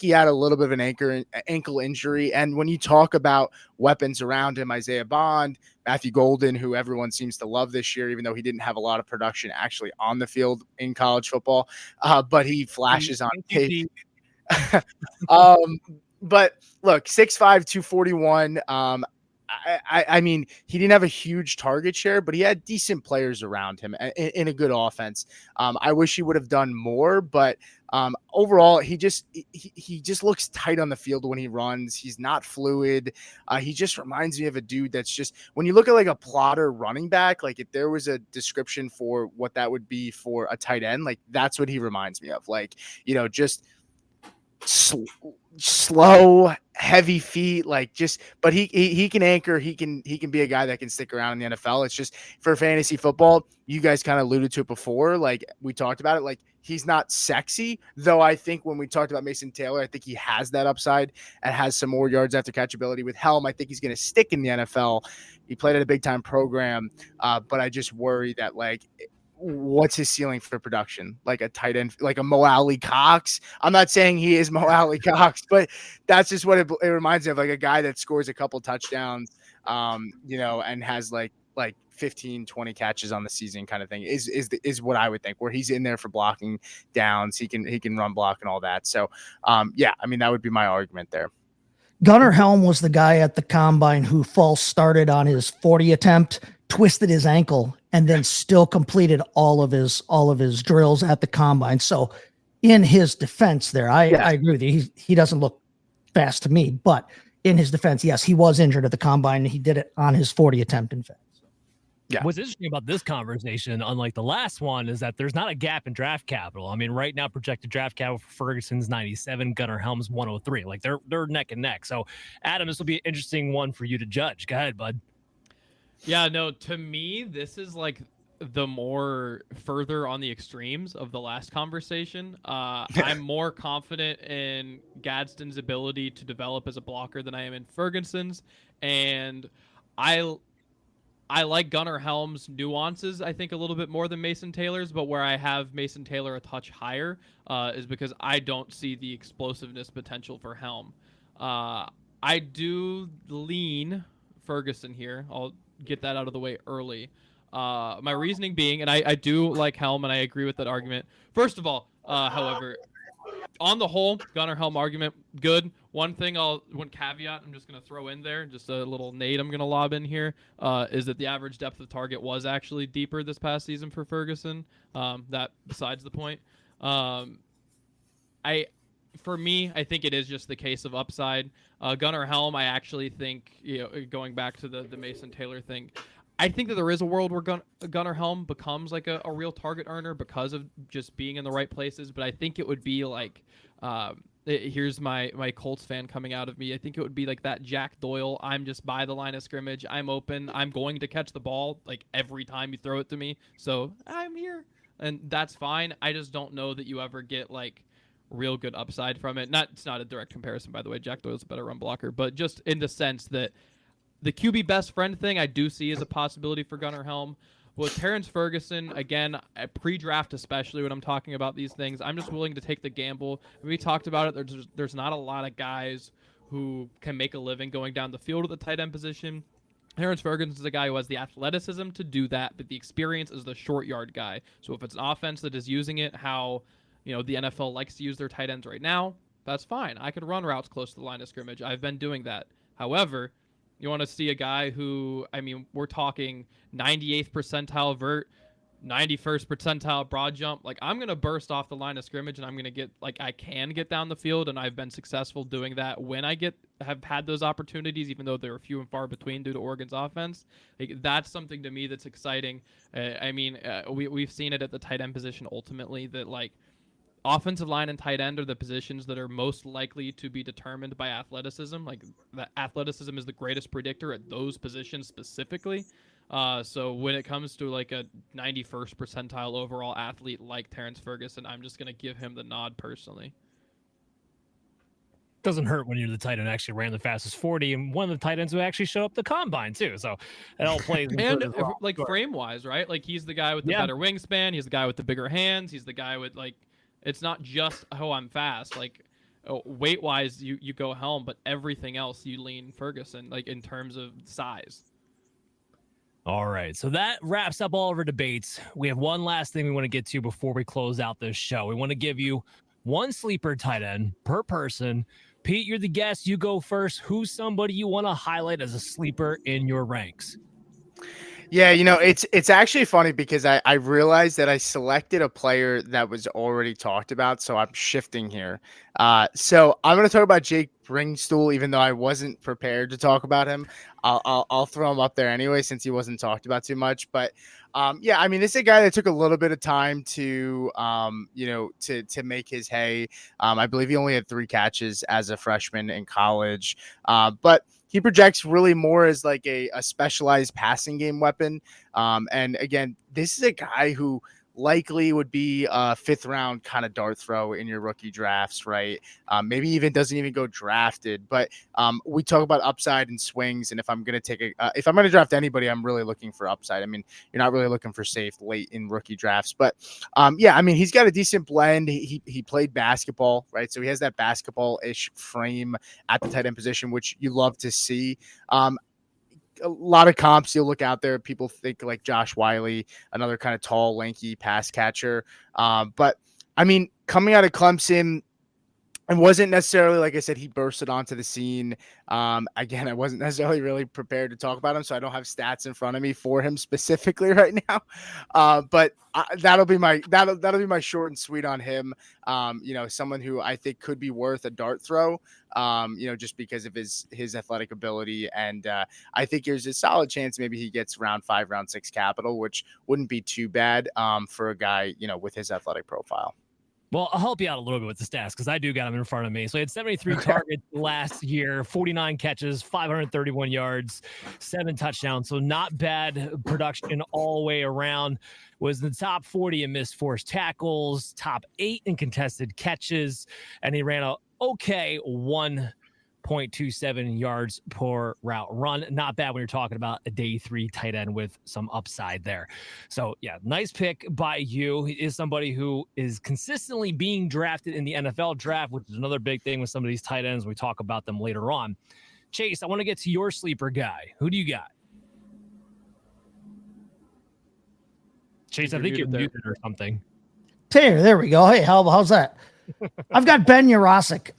he had a little bit of an ankle injury. And when you talk about weapons around him, Isaiah Bond, Matthew Golden, who everyone seems to love this year, even though he didn't have a lot of production actually on the field in college football, but he flashes on tape. But look, 6'5", 241. I mean, he didn't have a huge target share, but he had decent players around him in a good offense. I wish he would have done more, but overall, he just looks tight on the field when he runs. He's not fluid. He just reminds me of a dude that's just, when you look at like a plotter running back, like if there was a description for what that would be for a tight end, like that's what he reminds me of. Like, just slow, heavy feet, like just, but he can anchor. He can be a guy that can stick around in the NFL. It's just for fantasy football, you guys kind of alluded to it before. Like we talked about it, like he's not sexy, though. I think when we talked about Mason Taylor, I think he has that upside and has some more yards after catch ability. With Helm, I think he's going to stick in the NFL. He played at a big time program, but I just worry that like, what's his ceiling for production? Like a tight end, like a Mo Alley Cox. I'm not saying he is Mo Alley Cox, but that's just what it reminds me of, like a guy that scores a couple touchdowns, and has like 15, 20 catches on the season kind of thing is what I would think, where he's in there for blocking downs. He can run block and all that. So, yeah, I mean, that would be my argument there. Gunnar Helm was the guy at the combine who false started on his 40 attempt, twisted his ankle, and then still completed all of his drills at the combine. So in his defense there, I agree with you. He doesn't look fast to me, but in his defense, yes, he was injured at the combine. And he did it on his 40 attempt, in fact. Yeah. What's interesting about this conversation, unlike the last one, is that there's not a gap in draft capital. I mean, right now, projected draft capital for Ferguson's 97, Gunnar Helm's 103. Like they're neck and neck. So, Adam, this will be an interesting one for you to judge. Go ahead, bud. Yeah, no, to me, this is like the more further on the extremes of the last conversation. I'm more confident in Gadsden's ability to develop as a blocker than I am in Ferguson's, and I like Gunnar Helm's nuances, I think, a little bit more than Mason Taylor's, but where I have Mason Taylor a touch higher is because I don't see the explosiveness potential for Helm. I do lean Ferguson here. I'll get that out of the way early. My reasoning being, and I do like Helm, and I agree with that argument. First of all, however, on the whole, Gunnar Helm argument, good. One caveat I'm just going to throw in there, just a little nade I'm going to lob in here, is that the average depth of target was actually deeper this past season for Ferguson. That besides the point. For me, I think it is just the case of upside. Gunnar Helm, I actually think, going back to the Mason Taylor thing, I think that there is a world where Gunnar Helm becomes like a real target earner because of just being in the right places. But I think it would be like here's my Colts fan coming out of me. I think it would be like that Jack Doyle. I'm just by the line of scrimmage. I'm open. I'm going to catch the ball like every time you throw it to me. So I'm here, and that's fine. I just don't know that you ever get like real good upside from it. It's not a direct comparison, by the way. Jack Doyle's a better run blocker, but just in the sense that the QB best friend thing I do see as a possibility for Gunnar Helm. With Terrence Ferguson, again, pre-draft especially when I'm talking about these things, I'm just willing to take the gamble. We talked about it. There's not a lot of guys who can make a living going down the field at the tight end position. Terrence Ferguson is a guy who has the athleticism to do that, but the experience is the short yard guy. So if it's an offense that is using it how the NFL likes to use their tight ends right now, that's fine. I could run routes close to the line of scrimmage. I've been doing that. However, you want to see a guy who, we're talking 98th percentile vert, 91st percentile broad jump. Like, I'm going to burst off the line of scrimmage, and I'm going to I can get down the field, and I've been successful doing that when I have had those opportunities, even though they're few and far between due to Oregon's offense. Like, that's something to me that's exciting. We've seen it at the tight end position ultimately that, like, offensive line and tight end are the positions that are most likely to be determined by athleticism. Like, the athleticism is the greatest predictor at those positions specifically. So when it comes to like a 91st percentile overall athlete like Terrence Ferguson, I'm just going to give him the nod personally. Doesn't hurt when you're the tight end actually ran the fastest 40 and one of the tight ends who actually showed up the combine too. So it all plays. And like frame wise, right? Like, he's the guy with the better wingspan. He's the guy with the bigger hands. He's the guy with like, it's not just, I'm fast. Like, weight-wise, you go Helm, but everything else you lean Ferguson, like, in terms of size. All right, so that wraps up all of our debates. We have one last thing we want to get to before we close out this show. We want to give you one sleeper tight end per person. Pete, you're the guest. You go first. Who's somebody you want to highlight as a sleeper in your ranks? Yeah, it's actually funny because I realized that I selected a player that was already talked about, so I'm shifting here. So I'm going to talk about Jake Bringstool, even though I wasn't prepared to talk about him. I'll throw him up there anyway since he wasn't talked about too much. But this is a guy that took a little bit of time to make his hay. I believe he only had 3 catches as a freshman in college, but he projects really more as like a specialized passing game weapon. And again, this is a guy who likely would be a 5th round kind of dart throw in your rookie drafts, right? Maybe even doesn't even go drafted, but we talk about upside and swings. And if I'm going to draft anybody, I'm really looking for upside. I mean, you're not really looking for safe late in rookie drafts, but he's got a decent blend. He played basketball, right? So he has that basketball-ish frame at the tight end position, which you love to see. A lot of comps you'll look out there. People think like Josh Wiley, another kind of tall, lanky pass catcher. But coming out of Clemson, it wasn't necessarily, like I said, he bursted onto the scene. Again, I wasn't necessarily really prepared to talk about him, so I don't have stats in front of me for him specifically right now. But that'll be my short and sweet on him. Someone who I think could be worth a dart throw. Just because of his athletic ability, and I think there's a solid chance maybe he gets round 5, round 6 capital, which wouldn't be too bad for a guy with his athletic profile. Well, I'll help you out a little bit with the stats because I do got him in front of me. So he had 73 targets last year, 49 catches, 531 yards, 7 touchdowns. So not bad production all the way around. Was in the top 40 in missed forced tackles, top 8 in contested catches, and he ran a okay 1.27 yards per route run. Not bad when you're talking about a day 3 tight end with some upside there. So yeah, nice pick by you. He is somebody who is consistently being drafted in the NFL draft, which is another big thing with some of these tight ends. We talk about them later on. Chase, I want to get to your sleeper guy. Who do you got? Chase, I think you're muted or something. There we go. Hey, how's that? I've got Ben Yurosek,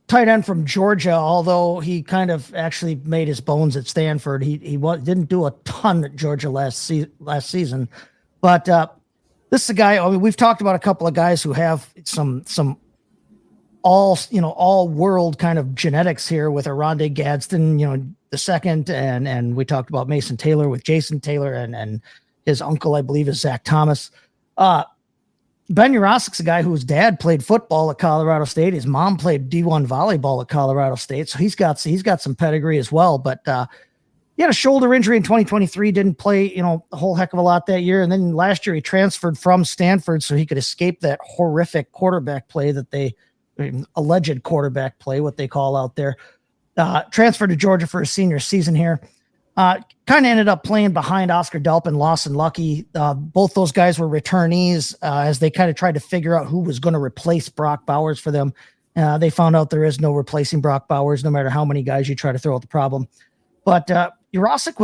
tight end from Georgia, although he kind of actually made his bones at Stanford. He didn't do a ton at Georgia last season. But this is a guy, we've talked about a couple of guys who have some all world kind of genetics here with Aronde Gadsden, the second, and we talked about Mason Taylor with Jason Taylor and his uncle, I believe, is Zach Thomas. Ben Urosic's a guy whose dad played football at Colorado State. His mom played D1 volleyball at Colorado State. So he's got some pedigree as well. But he had a shoulder injury in 2023, didn't play, a whole heck of a lot that year. And then last year he transferred from Stanford so he could escape that horrific quarterback play alleged quarterback play, what they call out there. Transferred to Georgia for his senior season here. Kind of ended up playing behind Oscar Delp and Lawson Lucky. Both those guys were returnees as they kind of tried to figure out who was going to replace Brock Bowers for them. They found out there is no replacing Brock Bowers, no matter how many guys you try to throw at the problem. But Urosic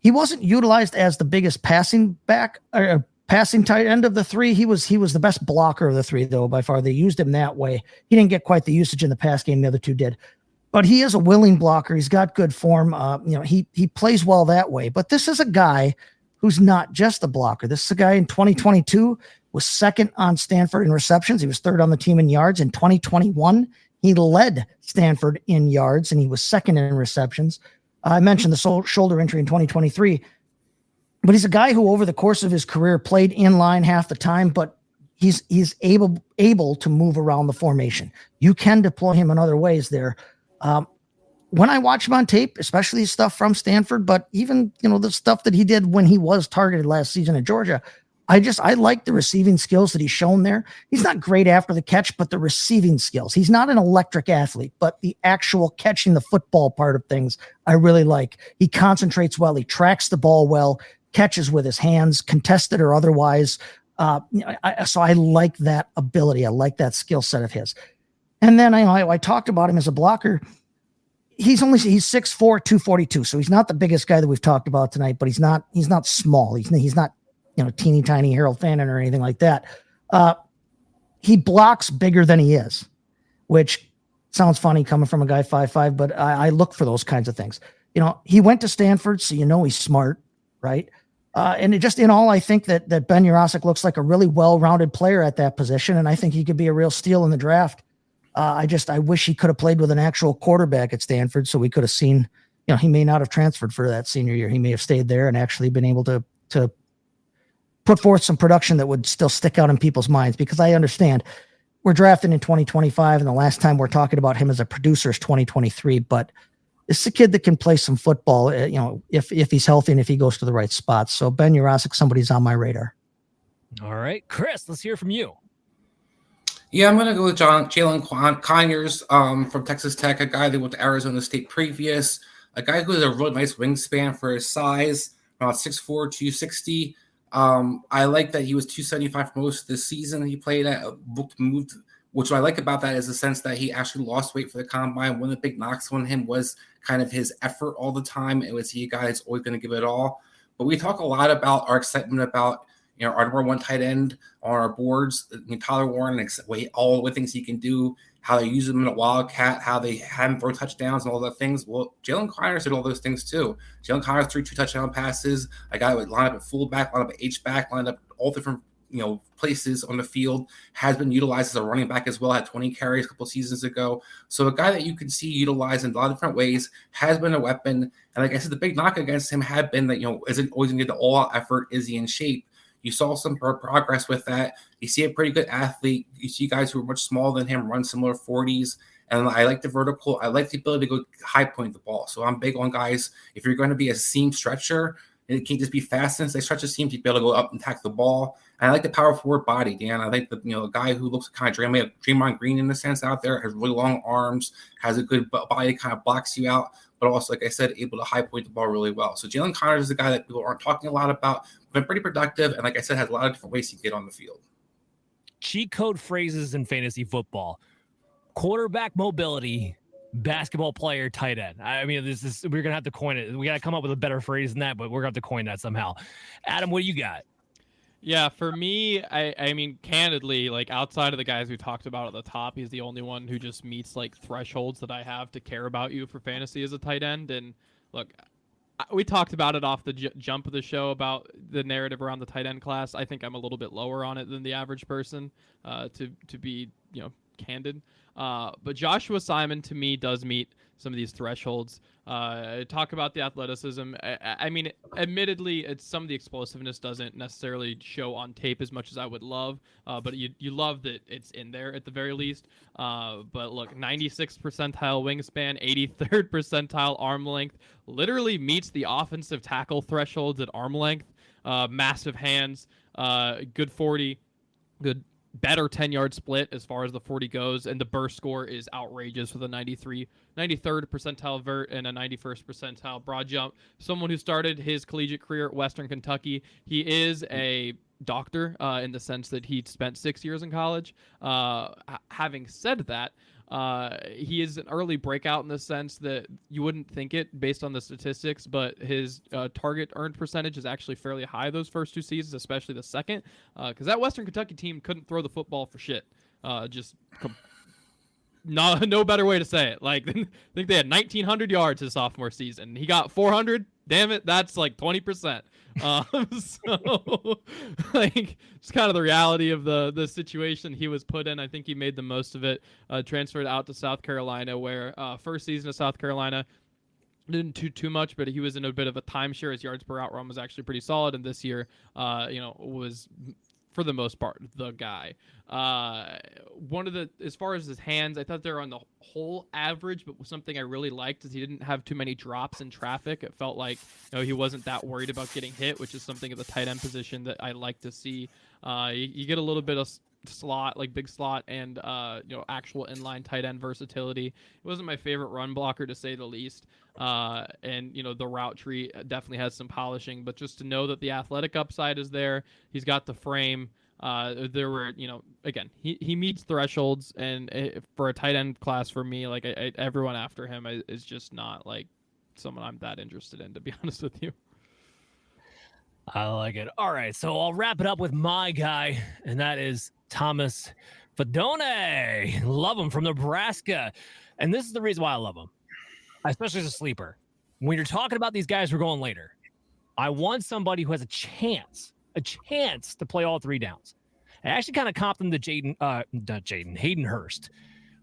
wasn't utilized as the biggest passing back or passing tight end of the three. He was the best blocker of the three, though, by far. They used him that way. He didn't get quite the usage in the pass game the other two did. But he is a willing blocker. He's got good form. He plays well that way. But this is a guy who's not just a blocker. This is a guy in 2022 was second on Stanford in receptions. He was third on the team in yards. In 2021, he led Stanford in yards, and he was second in receptions. I mentioned the shoulder injury in 2023. But he's a guy who over the course of his career played in line half the time, but he's able to move around the formation. You can deploy him in other ways there. When I watch him on tape, especially stuff from Stanford, but even, the stuff that he did when he was targeted last season at Georgia, I like the receiving skills that he's shown there. He's not great after the catch, but the receiving skills. He's not an electric athlete, but the actual catching the football part of things, I really like. He concentrates well. He tracks the ball well, catches with his hands, contested or otherwise. So I like that ability. I like that skill set of his. And then I talked about him as a blocker. He's 6'4", 242. So he's not the biggest guy that we've talked about tonight, but he's not small. He's not, teeny tiny Harold Fannin or anything like that. He blocks bigger than he is, which sounds funny coming from a guy 5'5", but I look for those kinds of things. He went to Stanford, so he's smart, right? And it just in all, I think that Ben Urosic looks like a really well-rounded player at that position, and I think he could be a real steal in the draft. I wish he could have played with an actual quarterback at Stanford, so we could have seen, he may not have transferred for that senior year. He may have stayed there and actually been able to put forth some production that would still stick out in people's minds, because I understand we're drafting in 2025, and the last time we're talking about him as a producer is 2023, but this is a kid that can play some football, if he's healthy and if he goes to the right spots. So Ben Urosic, somebody's on my radar. All right, Chris, let's hear from you. Yeah, I'm going to go with Jaylin Conyers from Texas Tech, a guy that went to Arizona State previous, a guy who has a really nice wingspan for his size, about 6'4", 260. I like that he was 275 for most of the season. He played at moved. Which I like about that is the sense that he actually lost weight for the combine. One of the big knocks on him was kind of his effort all the time. It was he a guy that's always going to give it all. But we talk a lot about our excitement about our number one tight end on our boards. Tyler Warren, all the things he can do, how they use him in a wildcat, how they have him throw touchdowns and all those things. Well, Jaylin Conyers did all those things too. Jaylin Conyers threw 2 touchdown passes. A guy would line up at fullback, line up at H-back, line up all different places on the field, has been utilized as a running back as well, had 20 carries a couple seasons ago. So a guy that you can see utilized in a lot of different ways, has been a weapon. And like I said, the big knock against him had been that, isn't always going to get the all-out effort. Is he in shape? You saw some progress with that. You see a pretty good athlete. You see guys who are much smaller than him run similar 40s. And I like the vertical. I like the ability to go high point the ball. So I'm big on guys. If you're going to be a seam stretcher, it can't just be fast since they stretch the seam to be able to go up and tackle the ball. And I like the power forward body, Dan. I like a guy who looks kind of Draymond Green in a sense out there, has really long arms, has a good body, kind of blocks you out, but also, like I said, able to high point the ball really well. So Jaylin Conyers is a guy that people aren't talking a lot about, been pretty productive, and like I said, has a lot of different ways to get on the field. Cheat code phrases in fantasy football: quarterback mobility, basketball player, tight end. I mean, we're gonna have to coin it. We gotta come up with a better phrase than that, but we're gonna have to coin that somehow. Adam, what do you got? Yeah, for me, I mean, candidly, like outside of the guys we talked about at the top, he's the only one who just meets like thresholds that I have to care about you for fantasy as a tight end. And look, we talked about it off the jump of the show about the narrative around the tight end class. I think I'm a little bit lower on it than the average person, to be candid. But Joshua Simon to me does meet some of these thresholds. Talk about the athleticism. I mean, admittedly, some of the explosiveness doesn't necessarily show on tape as much as I would love, but you love that it's in there at the very least. But look, 96th percentile wingspan, 83rd percentile arm length, literally meets the offensive tackle thresholds at arm length. Massive hands, good 40, good better 10-yard split as far as the 40 goes, and the burst score is outrageous with a 93rd percentile vert and a 91st percentile broad jump. Someone who started his collegiate career at Western Kentucky. He is a doctor in the sense that he spent 6 years in college. Having said that, he is an early breakout in the sense that you wouldn't think it based on the statistics, but his target earned percentage is actually fairly high those first 2 seasons, especially the second, because that Western Kentucky team couldn't throw the football for shit. No better way to say it. Like, I think they had 1,900 yards his sophomore season. He got 400. Damn it, that's like 20%. So, like, it's kind of the reality of the situation he was put in. I think he made the most of it. Transferred out to South Carolina, where first season of South Carolina didn't do too much, but he was in a bit of a timeshare. His yards per out run was actually pretty solid, and this year, was for the most part the guy. As far as his hands, I thought they're on the whole average, but something I really liked is he didn't have too many drops in traffic. It felt like he wasn't that worried about getting hit, which is something at the tight end position that I like to see. You get a little bit of slot, like big slot, and actual inline tight end versatility. It wasn't my favorite run blocker, to say the least. And the route tree definitely has some polishing, but just to know that the athletic upside is there, he's got the frame. There were, again, he meets thresholds, and for a tight end class for me, like everyone after him is just not like someone I'm that interested in, to be honest with you. I like it. All right, so I'll wrap it up with my guy, and that is Thomas Fidone. Love him, from Nebraska. And this is the reason why I love him, especially as a sleeper. When you're talking about these guys who are going later, I want somebody who has a chance to play all 3 downs. I actually kind of comped him to Hayden Hurst.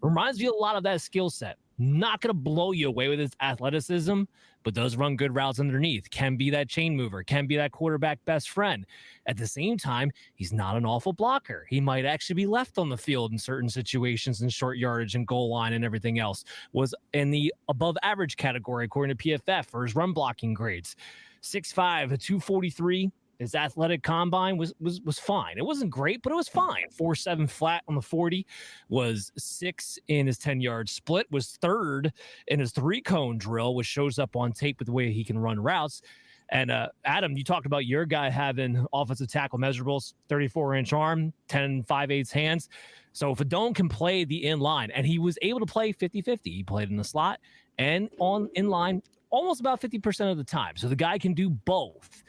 Reminds me a lot of that skill set. Not going to blow you away with his athleticism, but does run good routes underneath. Can be that chain mover. Can be that quarterback best friend. At the same time, he's not an awful blocker. He might actually be left on the field in certain situations in short yardage and goal line and everything else. Was in the above average category according to PFF for his run blocking grades. 6'5", 243. His athletic combine was fine. It wasn't great, but it was fine. 4.7 flat on the 40, was 6 in his 10-yard split, was 3rd in his 3-cone drill, which shows up on tape with the way he can run routes. And Adam, you talked about your guy having offensive tackle measurables, 34-inch arm, 10.5/8 hands. So Fidone can play the in-line, and he was able to play 50-50. He played in the slot and on in-line almost about 50% of the time. So the guy can do both.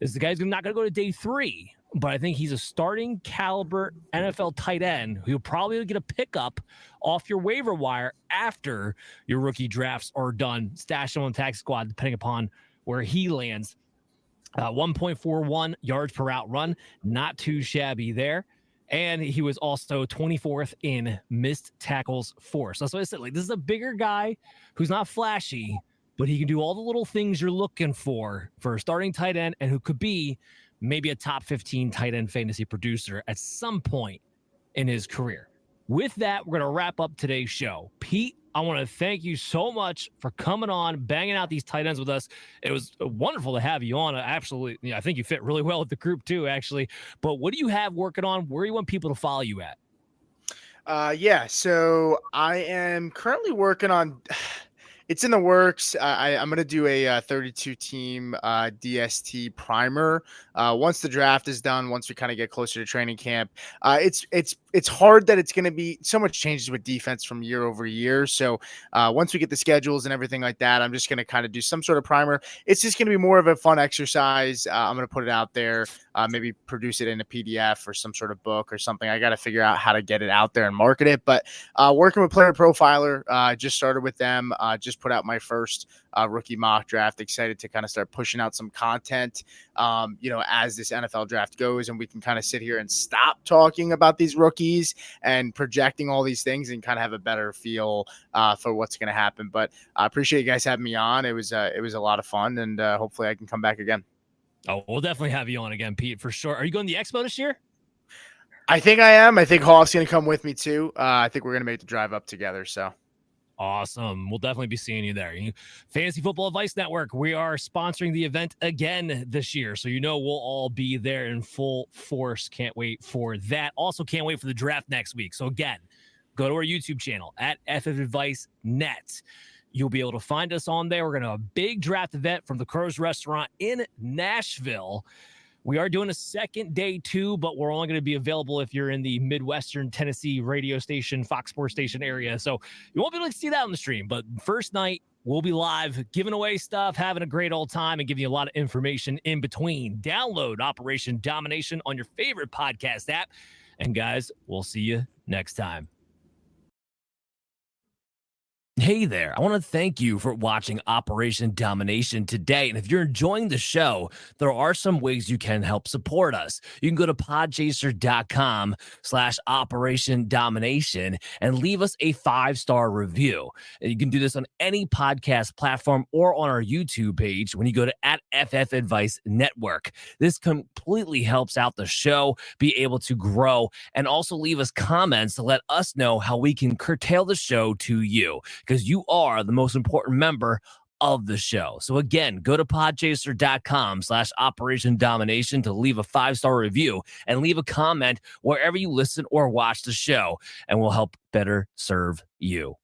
The guy's not going to go to day 3, but I think he's a starting caliber NFL tight end who you'll probably get a pickup off your waiver wire after your rookie drafts are done. Stash him on tax squad, depending upon where he lands. 1.41 yards per route run, not too shabby there. And he was also 24th in missed tackles forced. That's what I said. Like, this is a bigger guy who's not flashy, but he can do all the little things you're looking for a starting tight end, and who could be maybe a top 15 tight end fantasy producer at some point in his career. With that, we're going to wrap up today's show. Pete, I want to thank you so much for coming on, banging out these tight ends with us. It was wonderful to have you on. Absolutely. I think you fit really well with the group too, actually. But what do you have working on? Where do you want people to follow you at? So I am currently working on... It's in the works. I'm going to do a 32-team DST primer once the draft is done. Once we kind of get closer to training camp, it's hard that it's going to be so much changes with defense from year over year. So once we get the schedules and everything like that, I'm just going to kind of do some sort of primer. It's just going to be more of a fun exercise. I'm going to put it out there, maybe produce it in a PDF or some sort of book or something. I got to figure out how to get it out there and market it. But working with Player Profiler, just started with them. Just put out my first rookie mock draft. Excited to kind of start pushing out some content, as this NFL draft goes, and we can kind of sit here and stop talking about these rookies and projecting all these things and kind of have a better feel for what's going to happen. But I appreciate you guys having me on. It was a lot of fun, and hopefully I can come back again. Oh, we'll definitely have you on again, Pete, for sure. Are you going to the Expo this year? I think I am. I think Hawes going to come with me too. I think we're going to make the drive up together. So awesome. We'll definitely be seeing you there. Fantasy Football Advice Network, we are sponsoring the event again this year. So, we'll all be there in full force. Can't wait for that. Also, can't wait for the draft next week. So, again, go to our YouTube channel at FF Advice Net. You'll be able to find us on there. We're going to have a big draft event from the Crow's Restaurant in Nashville. We are doing a second day too, but we're only going to be available if you're in the Midwestern Tennessee radio station, Fox Sports Station area. So you won't be able to see that on the stream, but first night we'll be live giving away stuff, having a great old time, and giving you a lot of information in between. Download Operation Domination on your favorite podcast app. And guys, we'll see you next time. Hey there, I want to thank you for watching Operation Domination today. And if you're enjoying the show, there are some ways you can help support us. You can go to podchaser.com/Operation Domination and leave us a 5-star review. And you can do this on any podcast platform or on our YouTube page when you go to @FF Advice Network. This completely helps out the show be able to grow, and also leave us comments to let us know how we can curtail the show to you, because you are the most important member of the show. So again, go to podchaser.com/Operation Domination to leave a 5-star review and leave a comment wherever you listen or watch the show, and we'll help better serve you.